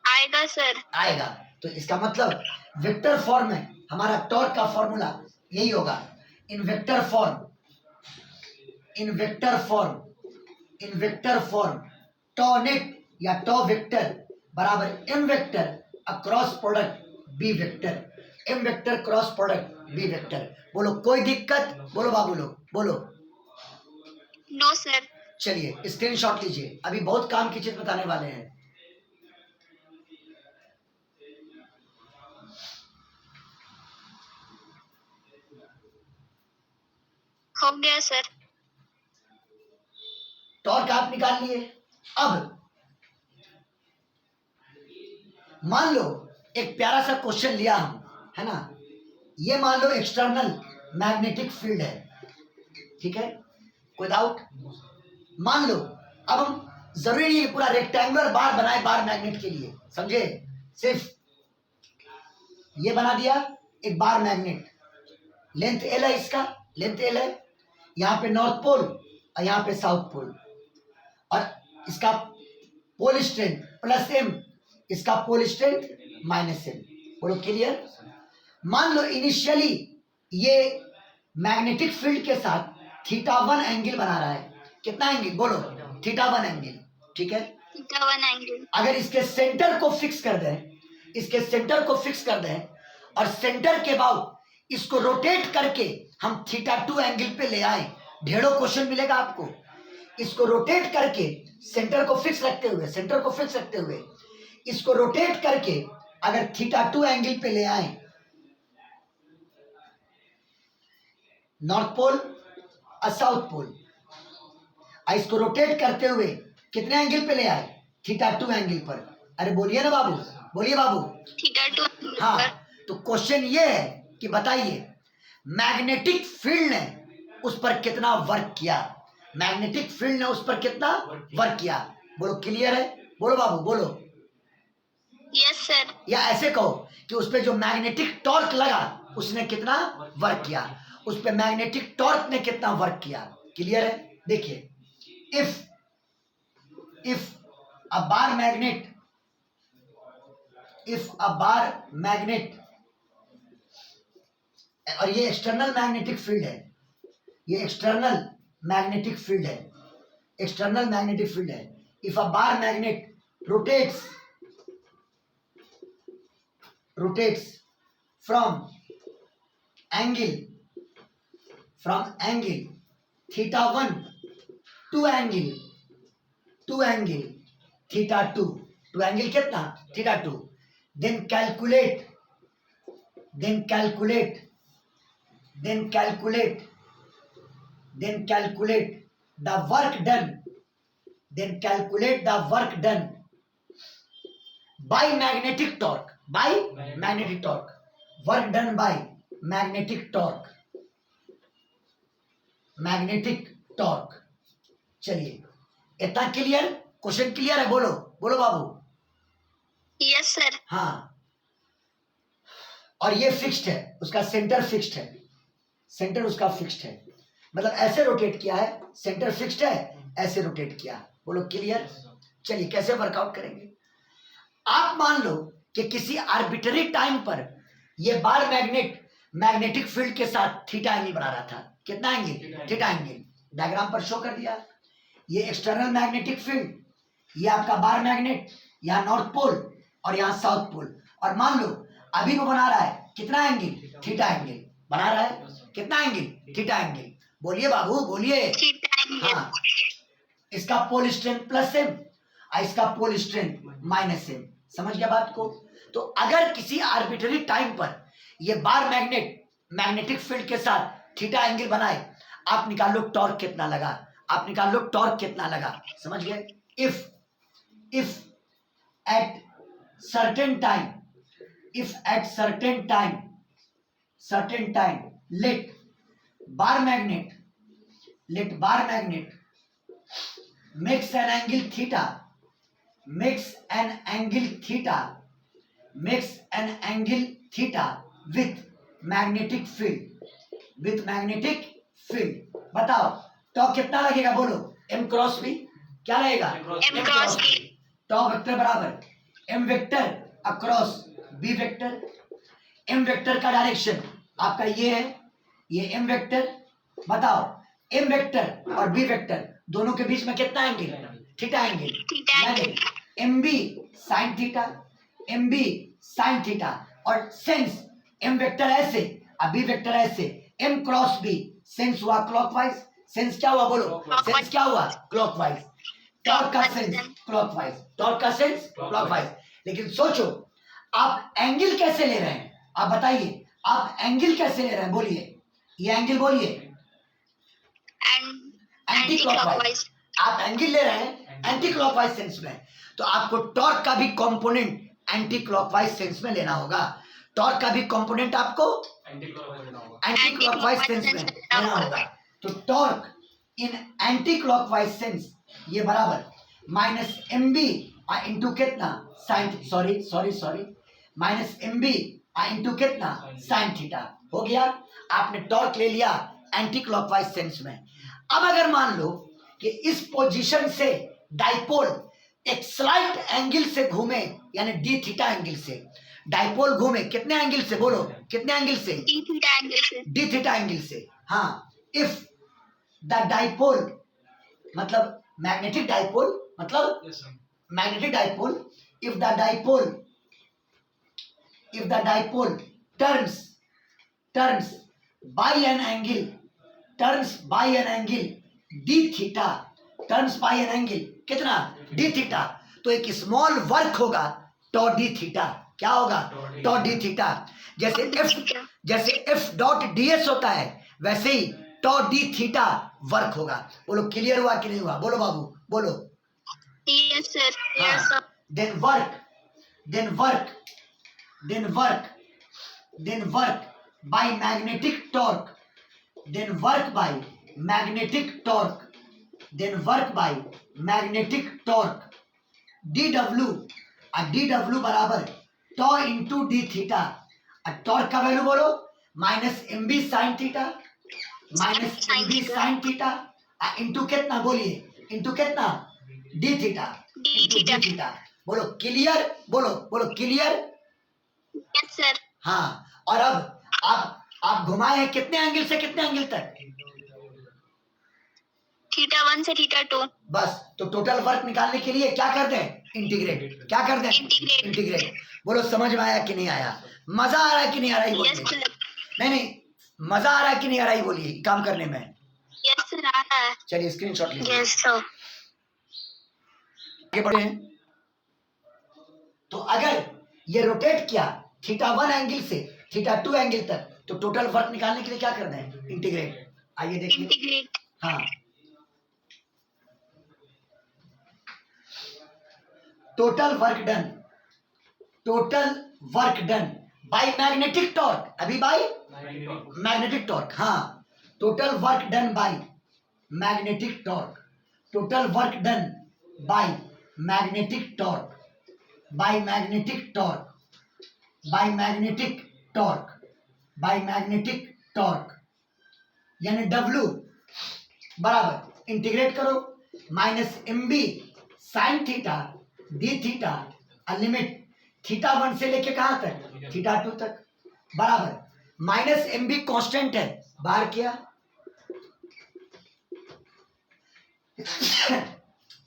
आएगा सर। आएगा। तो इसका मतलब वेक्टर फॉर्म में हमारा टॉर्क का फॉर्मूला यही होगा, in vector form, in vector form, in vector form tau net या टॉ वेक्टर बराबर M vector cross product B vector, M vector cross product B vector. बोलो कोई दिक्कत, बोलो बाबू लोग बोलो। No sir. चलिए स्क्रीनशॉट लीजिए, अभी बहुत काम की चीज बताने वाले हैं। हो गया सर। टॉर्क आप निकाल लिए। अब मान लो एक प्यारा सा क्वेश्चन लिया हम, है ना, ये मान लो एक्सटर्नल मैग्नेटिक फील्ड है, ठीक है, कोई डाउट, मान लो अब हम जरूरी नहीं पूरा रेक्टेंगुलर बार बनाए बार मैग्नेट के लिए, समझे, सिर्फ ये बना दिया एक बार मैग्नेट, लेंथ L है, इसका लेंथ L है, यहाँ पे नॉर्थ पोल और यहाँ पे साउथ पोल, और इसका पोल स्ट्रेंथ प्लस m, इसका पोल स्ट्रेंथ माइनस m। बोलो क्लियर। मान लो इनिशियली ये मैग्नेटिक फील्ड के साथ θ1 एंगल बना रहा है। कितना एंगल बोलो? θ1 एंगल, ठीक है। θ1 एंगल। अगर इसके सेंटर को फिक्स कर दें, इसके सेंटर को फिक्स कर दें और सेंटर के बाद इसको रोटेट करके हम θ2 एंगल पे ले आए, ढेरों क्वेश्चन मिलेगा आपको। इसको रोटेट करके सेंटर को फिक्स रखते हुए, सेंटर को फिक्स रखते हुए इसको रोटेट करके अगर θ2 एंगल पे ले आए, नॉर्थ पोल और साउथ पोल, इसको रोटेट करते हुए कितने एंगल पे ले आए? θ2 एंगल पर। अरे बोलिए ना बाबू, बोलिए बाबू। θ2 एंगल हाँ, पर। तो क्वेश्चन ये है कि बताइए मैग्नेटिक फील्ड ने उस पर कितना वर्क किया, मैग्नेटिक फील्ड ने उस पर कितना वर्क किया। बोलो क्लियर है? बोलो बाबू बोलो। Yes sir. या ऐसे कहो कि उस पर जो मैग्नेटिक टॉर्क लगा उसने कितना वर्क किया, उस पर मैग्नेटिक टॉर्क ने कितना वर्क किया। क्लियर है? देखिए, if a bar magnet, if a bar magnet, और ये एक्सटर्नल मैग्नेटिक फील्ड है, ये एक्सटर्नल मैग्नेटिक फील्ड है, एक्सटर्नल मैग्नेटिक फील्ड है। If a bar magnet rotates from angle θ1 to angle θ2, to angle कितना? θ2। then calculate the work done, by magnetic torque, work done by magnetic torque। चलिए, इतना clear? Question clear है? बोलो बोलो बाबू। यस सर। हाँ, और ये फिक्स्ड है, उसका सेंटर फिक्स्ड है, सेंटर उसका फिक्स्ड है, मतलब ऐसे रोटेट किया है, सेंटर फिक्स्ड है, ऐसे रोटेट किया। बोलो क्लियर? चलिए कैसे वर्कआउट करेंगे। आप मान लो कि किसी आर्बिट्ररी टाइम पर ये बार मैग्नेटिक फील्ड के साथ थीटा एंगल बना रहा था। कितना एंगल? Theta angle. डायग्राम पर शो कर दिया। ये एक्सटर्नल मैग्नेटिक फील्ड, ये आपका बार मैग्नेट, यहाँ नॉर्थ पोल और यहाँ साउथ पोल, और मान लो अभी वो बना रहा है कितना एंगल? थीटा एंगल बना रहा है। कितना एंगल? Theta angle. बोलिए बाबू बोलिए। Theta angle. हाँ, इसका पोल स्ट्रेंथ प्लस m और इसका पोल स्ट्रेंथ माइनस m। समझ गया बात को? तो अगर किसी आर्बिट्ररी टाइम पर ये बार मैग्नेटिक फील्ड के साथ थीटा एंगल बनाए, आप निकाल लो टॉर्क कितना लगा, आप निकाल लो टॉर्क कितना लगा। समझ गए? If at certain time let bar magnet makes an angle theta with magnetic field। बताओ टॉर्क कितना लगेगा? बोलो। m क्रॉस b क्या लगेगा? m cross b। Torque vector बराबर m vector across b vector. m vector का डायरेक्शन आपका ये है, ये m वेक्टर। बताओ m वेक्टर और b वेक्टर दोनों के बीच में कितना एंगल? Theta angle. यानी mb sin थीटा, और सेंस m वेक्टर ऐसे और b वेक्टर ऐसे, m क्रॉस b, सेंस हुआ क्लॉकवाइज। सेंस क्या हुआ? बोलो। सेंस क्या हुआ? क्लॉकवाइज। टॉर्क का सेंस क्लॉकवाइज। लेकिन सोचो आप एंगल कैसे ले रहे हैं? आप बताइए, आप एंगल कैसे ले रहे हैं? बोलिए, ये एंगल बोलिए। Anti clockwise. आप एंगल ले रहे हैं एंटी क्लॉकवाइज सेंस में, तो आपको टॉर्क का भी कंपोनेंट एंटी क्लॉकवाइज सेंस में लेना होगा। टॉर्क का भी कंपोनेंट आपको एंटी क्लॉकवाइज सेंस में लेना होगा। तो torque in anti clockwise sense ये बराबर माइनस एम बी इंटू कितना? Sorry minus M B into कितना? Sine theta. हो गया, आपने टॉर्क ले लिया एंटी क्लॉकवाइज सेंस में। अब अगर मान लो कि इस पोजीशन से डाइपोल एक स्लाइट एंगल से घूमे यानी डी थीटा एंगल से, डाइपोल घूमे कितने एंगल से, बोलो कितने एंगल से, डी थीटा एंगल से, डी थीटा एंगल से। हाँ, इफ द डाइपोल मतलब मैग्नेटिक डाइपोल, मतलब magnetic dipole, if the dipole turns by an angle, d theta, turns by an angle कितना, d theta, तो एक स्मॉल वर्क होगा टॉ डी थीटा, क्या होगा, टॉ डी थीटा। जैसे f डॉट ds होता है वैसे ही टॉ डी थीटा वर्क होगा। बोलो क्लियर हुआ कि नहीं हुआ, बोलो बाबू बोलो। Yes sir, yes sir, then work by magnetic torque, dw बराबर tau into d theta. Torque का वैल्यू बोलो minus M B sine theta, into कितना, बोलिए इंटू कितना, डी थीटा। बोलो क्लियर, बोलो क्लियर। यस सर, हाँ, और अब आप घुमाए हैं कितने एंगल से कितने एंगल तक, थीटा 1 से थीटा 2। बस, तो टोटल वर्क निकालने के लिए क्या कर दें, इंटीग्रेट। क्या कर दें, इंटीग्रेट। बोलो समझ में आया कि नहीं आया, मजा आ रहा है कि नहीं आ रहा है, यस बोलिए। सर, नहीं, मजा आ रहा है कि नहीं आ रहा है, बोलिए काम करने में। यस सर आ रहा है। चलिए स्क्रीनशॉट लीजिए, यस सर, आगे बढ़े हैं। तो अगर ये रोटेट किया थीटा 1 एंगल से थीटा 2 एंगल तक, तो टोटल वर्क निकालने के लिए क्या करना है, इंटीग्रेट। आइए देखिए, इंटीग्रेट, हाँ, total work done by magnetic torque, अभी बाय मैग्नेटिक टॉर्क। हाँ, total work done by magnetic torque, यानी W बराबर इंटीग्रेट करो minus M B sine theta d theta, limit theta 1 से लेके कहां तक, थीटा 2 तक, बराबर माइनस एम बी कॉन्स्टेंट है, बाहर किया।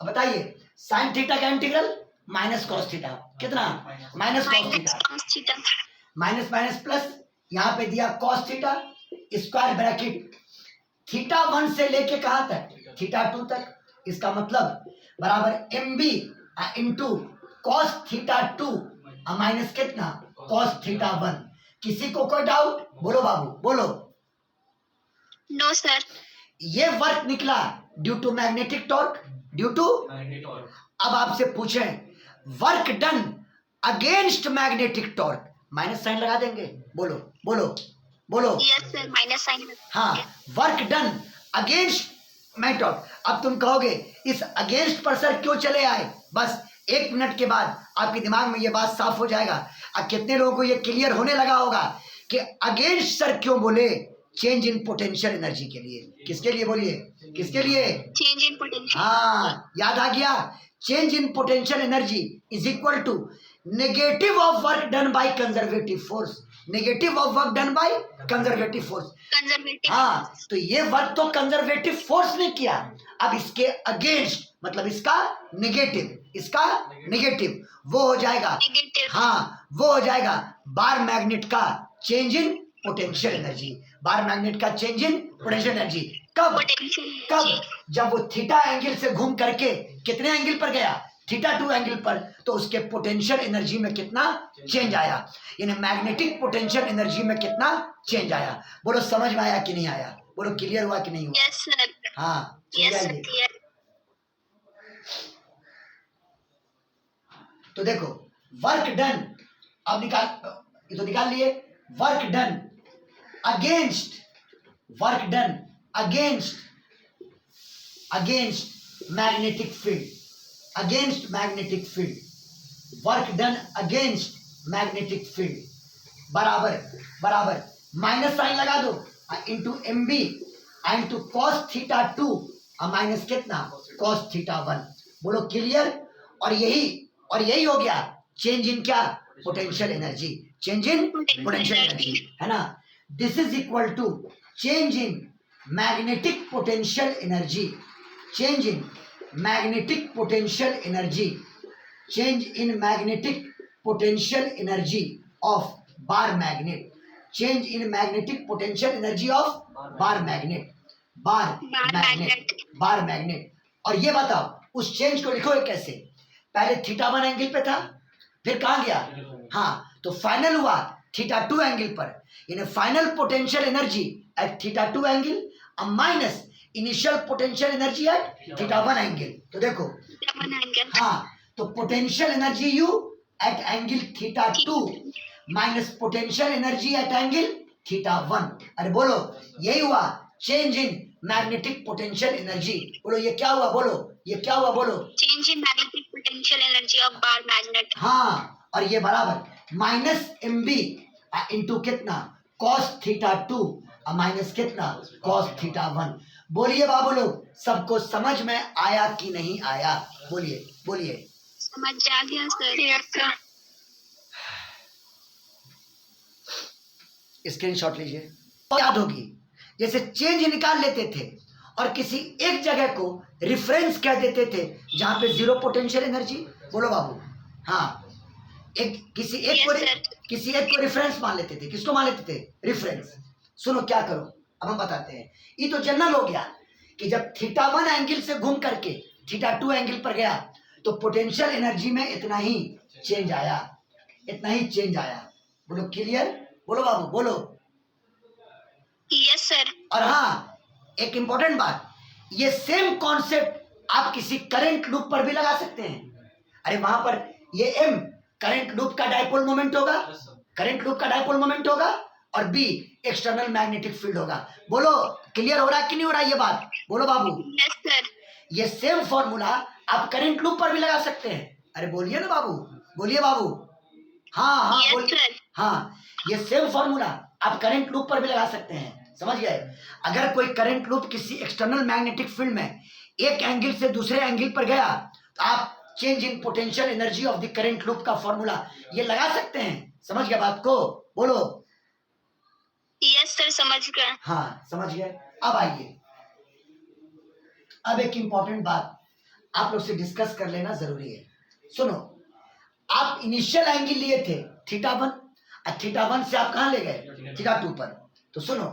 अब बताइए साइन थीटा का इंटीग्रल माइनस कॉस थीटा, कितना, minus cos theta, theta, minus minus plus, यहां पे दिया cos theta, square bracket theta 1 से लेके कहां तक, थीटा 2 तक, इसका मतलब बराबर M B into cos theta 2 minus कितना, कॉस थीटा 1। किसी को कोई डाउट, बोलो बाबू बोलो। नो सर, ये वर्क निकला ड्यू टू मैग्नेटिक टॉर्क, अब आपसे पूछें work done against magnetic torque, minus sign लगा देंगे, बोलो। Yes sir, minus sign. हाँ, वर्क डन अगेंस्ट मैग्नेटिक। अब तुम कहोगे इस अगेंस्ट पर सर क्यों चले आए, बस 1 मिनट के बाद आपके दिमाग में ये बात साफ हो जाएगा। अब कितने लोगों को ये क्लियर होने लगा होगा कि अगेंस्ट सर क्यों बोले, चेंज इन पोटेंशियल एनर्जी के लिए, किसके लिए बोलिए, किसके लिए, चेंज इन पोटेंशियल। हाँ, याद आ गया, change in potential energy is equal to negative of work done by conservative force, conservative. हाँ, तो ये वर्क तो कंजर्वेटिव फोर्स ने किया, अब इसके अगेंस्ट मतलब इसका नेगेटिव वो हो जाएगा, नेगेटिव। हाँ, वो हो जाएगा बार मैग्नेट का चेंज इन पोटेंशियल एनर्जी, कब, जब वो थीटा एंगल से घूम करके कितने एंगल पर गया, थीटा 2 एंगल पर, तो उसके पोटेंशियल एनर्जी में कितना चेंज आया, यानी मैग्नेटिक पोटेंशियल एनर्जी में कितना चेंज आया। बोलो समझ में आया कि नहीं आया, बोलो क्लियर हुआ कि नहीं हुआ। यस सर, हाँ, यस सर, समझाइए। क्लियर। तो देखो वर्क डन, अब ये तो निकाल लिए, work done against magnetic field, work done against magnetic field बराबर माइनस साइन लगा दो into M B into cos theta 2 minus कितना, कॉस थीटा 1। बोलो क्लियर। और यही हो गया चेंज इन क्या, potential energy, change in potential energy, है ना। This is equal to change in magnetic potential energy, change in magnetic potential energy, change in magnetic potential energy of bar magnet, change in magnetic potential energy of bar magnet, bar magnet. और ये बताओ उस change को लिखोगे कैसे, पहले θ1 angle पे था, फिर कहां गया, हाँ, तो फाइनल हुआ θ2 एंगल पर, यानी final potential energy at θ2 angle minus initial potential energy at θ1 angle. तो देखो, हाँ, तो potential energy U at angle θ2 minus potential energy at angle θ1। अरे बोलो, यही हुआ change in magnetic potential energy. बोलो ये क्या हुआ, बोलो ये क्या हुआ, बोलो change in magnetic potential energy of bar magnet. हाँ, और ये बराबर माइनस एम बी इंटू कितना, कॉस θ2 माइनस कितना, कॉस θ1। बोलिए बाबू लोग, सबको समझ में आया कि नहीं आया, बोलिए बोलिए। समझ आ गया सर। स्क्रीनशॉट लीजिए, याद होगी, जैसे चेंज निकाल लेते थे और किसी एक जगह को रिफरेंस कह देते थे जहां पे जीरो पोटेंशियल एनर्जी। बोलो बाबू, हाँ, किसी एक को रेफरेंस मान लेते थे। किसको मान लेते थे, रेफरेंस। सुनो क्या करो, अब हम बताते हैं। ये तो जनरल हो गया कि जब θ1 एंगल से घूम करके θ2 एंगल पर गया तो पोटेंशियल एनर्जी में इतना ही चेंज आया, इतना ही चेंज आया। बोलो क्लियर, बोलो बाबू बोलो। Yes sir. और हाँ, एक इंपॉर्टेंट बात, ये सेम कॉन्सेप्ट आप किसी करंट लूप पर भी लगा सकते हैं। अरे वहां पर ये एम करंट लूप का डायपोल मोमेंट होगा, करंट लूप का डायपोल मोमेंट होगा, और बी एक्सटर्नल मैग्नेटिक फील्ड होगा। बोलो क्लियर हो रहा है कि नहीं हो रहा है ये बात, बोलो बाबू। यस सर। ये सेम फॉर्मूला आप करंट लूप पर भी लगा सकते हैं। अरे बोलिए ना बाबू, बोलिए बाबू। हाँ हाँ बोलिए। हाँ, ये सेम फॉर्मूला आप करंट लूप पर भी लगा सकते हैं, समझ गए। अगर कोई करंट लूप किसी एक्सटर्नल मैग्नेटिक फील्ड में एक एंगल से दूसरे एंगल पर गया तो आप change in potential energy of the current loop का फॉर्मूला ये लगा सकते हैं। समझ गए बात को, बोलो। यस सर, समझ गए। हाँ समझ गए। अब आइए, अब एक इंपॉर्टेंट बात आप लोग से डिस्कस कर लेना जरूरी है। सुनो, आप इनिशियल एंगल लिए थे θ1, और θ1 से आप कहां ले गए, θ2 पर। तो सुनो,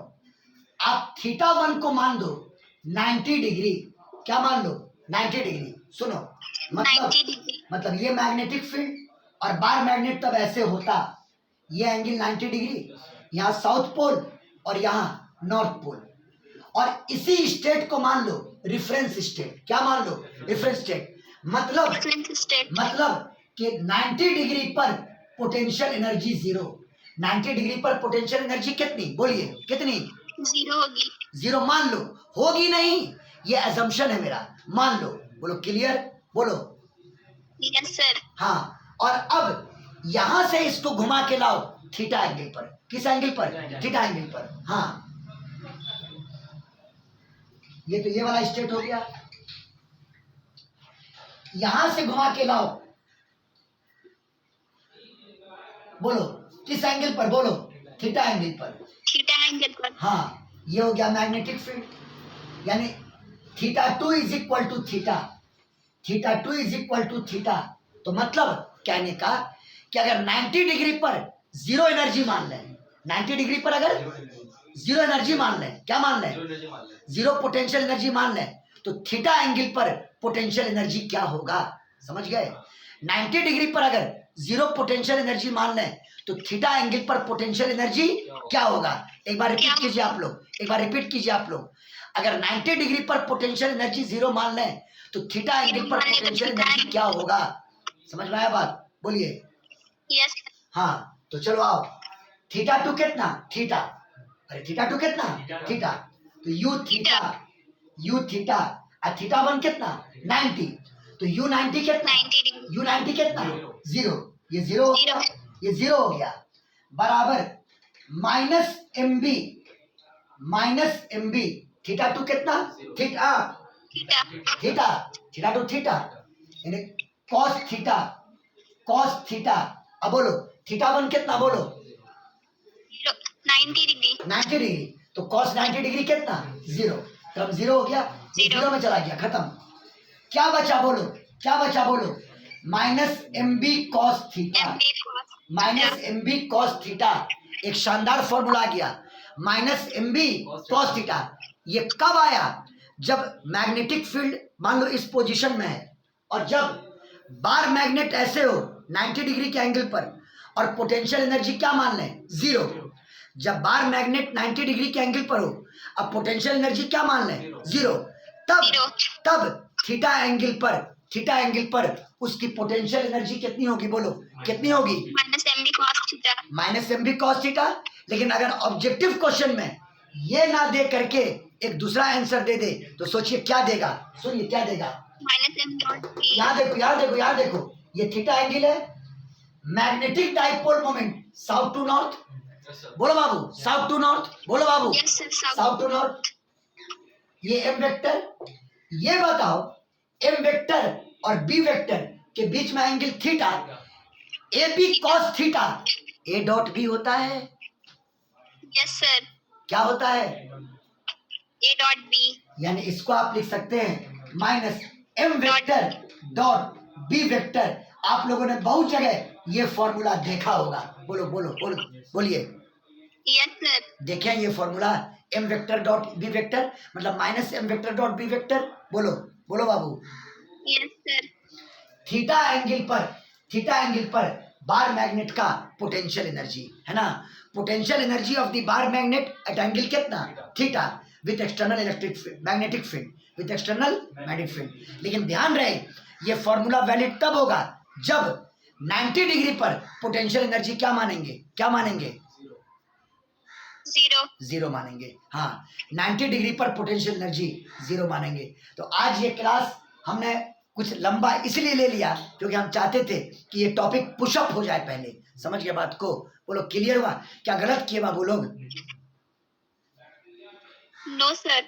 आप θ1 को मान दो 90 डिग्री, क्या मान लो, 90 डिग्री। सुनो, मतलब ये मैग्नेटिक फील्ड और बार मैग्नेट तब ऐसे होता, ये एंगल 90 डिग्री, यहाँ साउथ पोल और यहाँ नॉर्थ पोल, और इसी स्टेट को मान लो रेफरेंस स्टेट। क्या मान लो, रेफरेंस स्टेट। मतलब कि 90 डिग्री पर पोटेंशियल एनर्जी जीरो। 90 डिग्री पर पोटेंशियल एनर्जी कितनी, बोलिए कितनी, जीरो होगी। जीरो मान लो, होगी नहीं, ये असम्पशन है मेरा, मान लो। बोलो क्लियर, बोलो। Yes sir. हाँ, और अब यहां से इसको घुमा के लाओ थीटा एंगल पर। किस एंगल पर, थीटा एंगल पर। हाँ, ये तो ये वाला स्टेट हो गया, यहां से घुमा के लाओ, बोलो किस एंगल पर, बोलो थीटा एंगल पर। थीटा एंगल पर। हाँ, ये हो गया मैग्नेटिक फील्ड, यानी θ2 is equal to theta, θ2 is equal to theta. तो मतलब कहने का कि अगर 90 डिग्री पर जीरो एनर्जी मान लें, 90 डिग्री पर अगर जीरो एनर्जी मान लें, क्या मान लें, जीरो पोटेंशियल एनर्जी मान लें, तो थीटा एंगल पर पोटेंशियल एनर्जी क्या होगा, समझ गए। 90 डिग्री पर अगर जीरो पोटेंशियल एनर्जी मान लें तो थीटा एंगल पर पोटेंशियल एनर्जी क्या होगा। एक बार रिपीट कीजिए आप लोग, एक बार रिपीट कीजिए आप लोग। अगर 90 डिग्री पर पोटेंशियल एनर्जी जीरो मान लें तो थीटा एंगल पर पोटेंशियल एनर्जी क्या होगा, समझ में आया बात, बोलिए। यस। हाँ, तो चलो आओ, θ2 कितना, थीटा, अरे θ2 कितना, थीटा, तो यू थीटा और θ1 कितना 90, तो यू 90 कितना, यू 90 कितना, जीरो, ये जीरो हो गया, ये जीरो हो गया, बराबर माइनस एम बी, θ2 कितना, थीटा, θ2 थीटा, यानी कॉस थीटा। अब बोलो थीटा 1 कितना, बोलो 90 डिग्री। 90 डिग्री। तो कॉस 90 डिग्री कितना, 0। तब 0 हो गया, Zero। 0 में चला गया, खत्म। क्या बचा बोलो, क्या बचा बोलो, minus M B cos theta, MB cos minus M B cos theta. एक शानदार फॉर्मूला आ गया, minus M B cos theta. ये कब आया, जब मैग्नेटिक फील्ड मान लो इस पोजीशन में है, और जब बार मैग्नेट ऐसे हो 90 डिग्री के एंगल पर, और पोटेंशियल एनर्जी क्या मान लें, 0। जब बार मैग्नेट 90 डिग्री के एंगल पर हो, अब पोटेंशियल एनर्जी क्या मान लें, 0। तब Zero। तब थीटा एंगल पर उसकी पोटेंशियल एनर्जी कितनी होगी, बोलो कितनी होगी, minus MB cos theta. Minus M B cos theta. लेकिन अगर ऑब्जेक्टिव क्वेश्चन में ये ना दे करके एक दूसरा आंसर दे दे, तो सोचिए क्या देगा, सुनिए क्या देगा। Minus M dot B। यहाँ देखो, ये थीटा एंगल है, magnetic dipole moment south to north, बोलो बाबू साउथ टू नॉर्थ, बोलो बाबू Yes sir, south to north. ये एम वेक्टर, ये बताओ एम वेक्टर और बी वेक्टर के बीच में angle theta, A B cos theta, A dot B होता है, Yes sir, क्या होता है, A डॉट B। यानी इसको आप लिख सकते हैं minus M vector dot B vector. आप लोगों ने बहुत जगह ये फॉर्मूला देखा होगा, बोलो बोलो बोलो बोलिए, Yes sir, देखें ये formula, M vector dot B vector मतलब minus M vector dot B vector, बोलो बोलो बाबू। yes sir, थीटा एंगल पर बार मैग्नेट का पोटेंशियल एनर्जी है ना, potential energy of the bar magnet at angle कितना, theta, with external magnetic field. लेकिन ध्यान रहे ये फॉर्मूला वैलिड तब होगा जब 90 डिग्री पर पोटेंशियल एनर्जी क्या मानेंगे, Zero। मानेंगे। हाँ, 90 डिग्री पर पोटेंशियल एनर्जी 0 मानेंगे। तो आज ये क्लास हमने कुछ लंबा इसलिए ले लिया क्योंकि हम चाहते थे कि ये टॉपिक पुशअप हो जाए पहले, समझ गए बात को, बोलो क्लियर हुआ, क्या गलत किए बाबू लोग, No sir।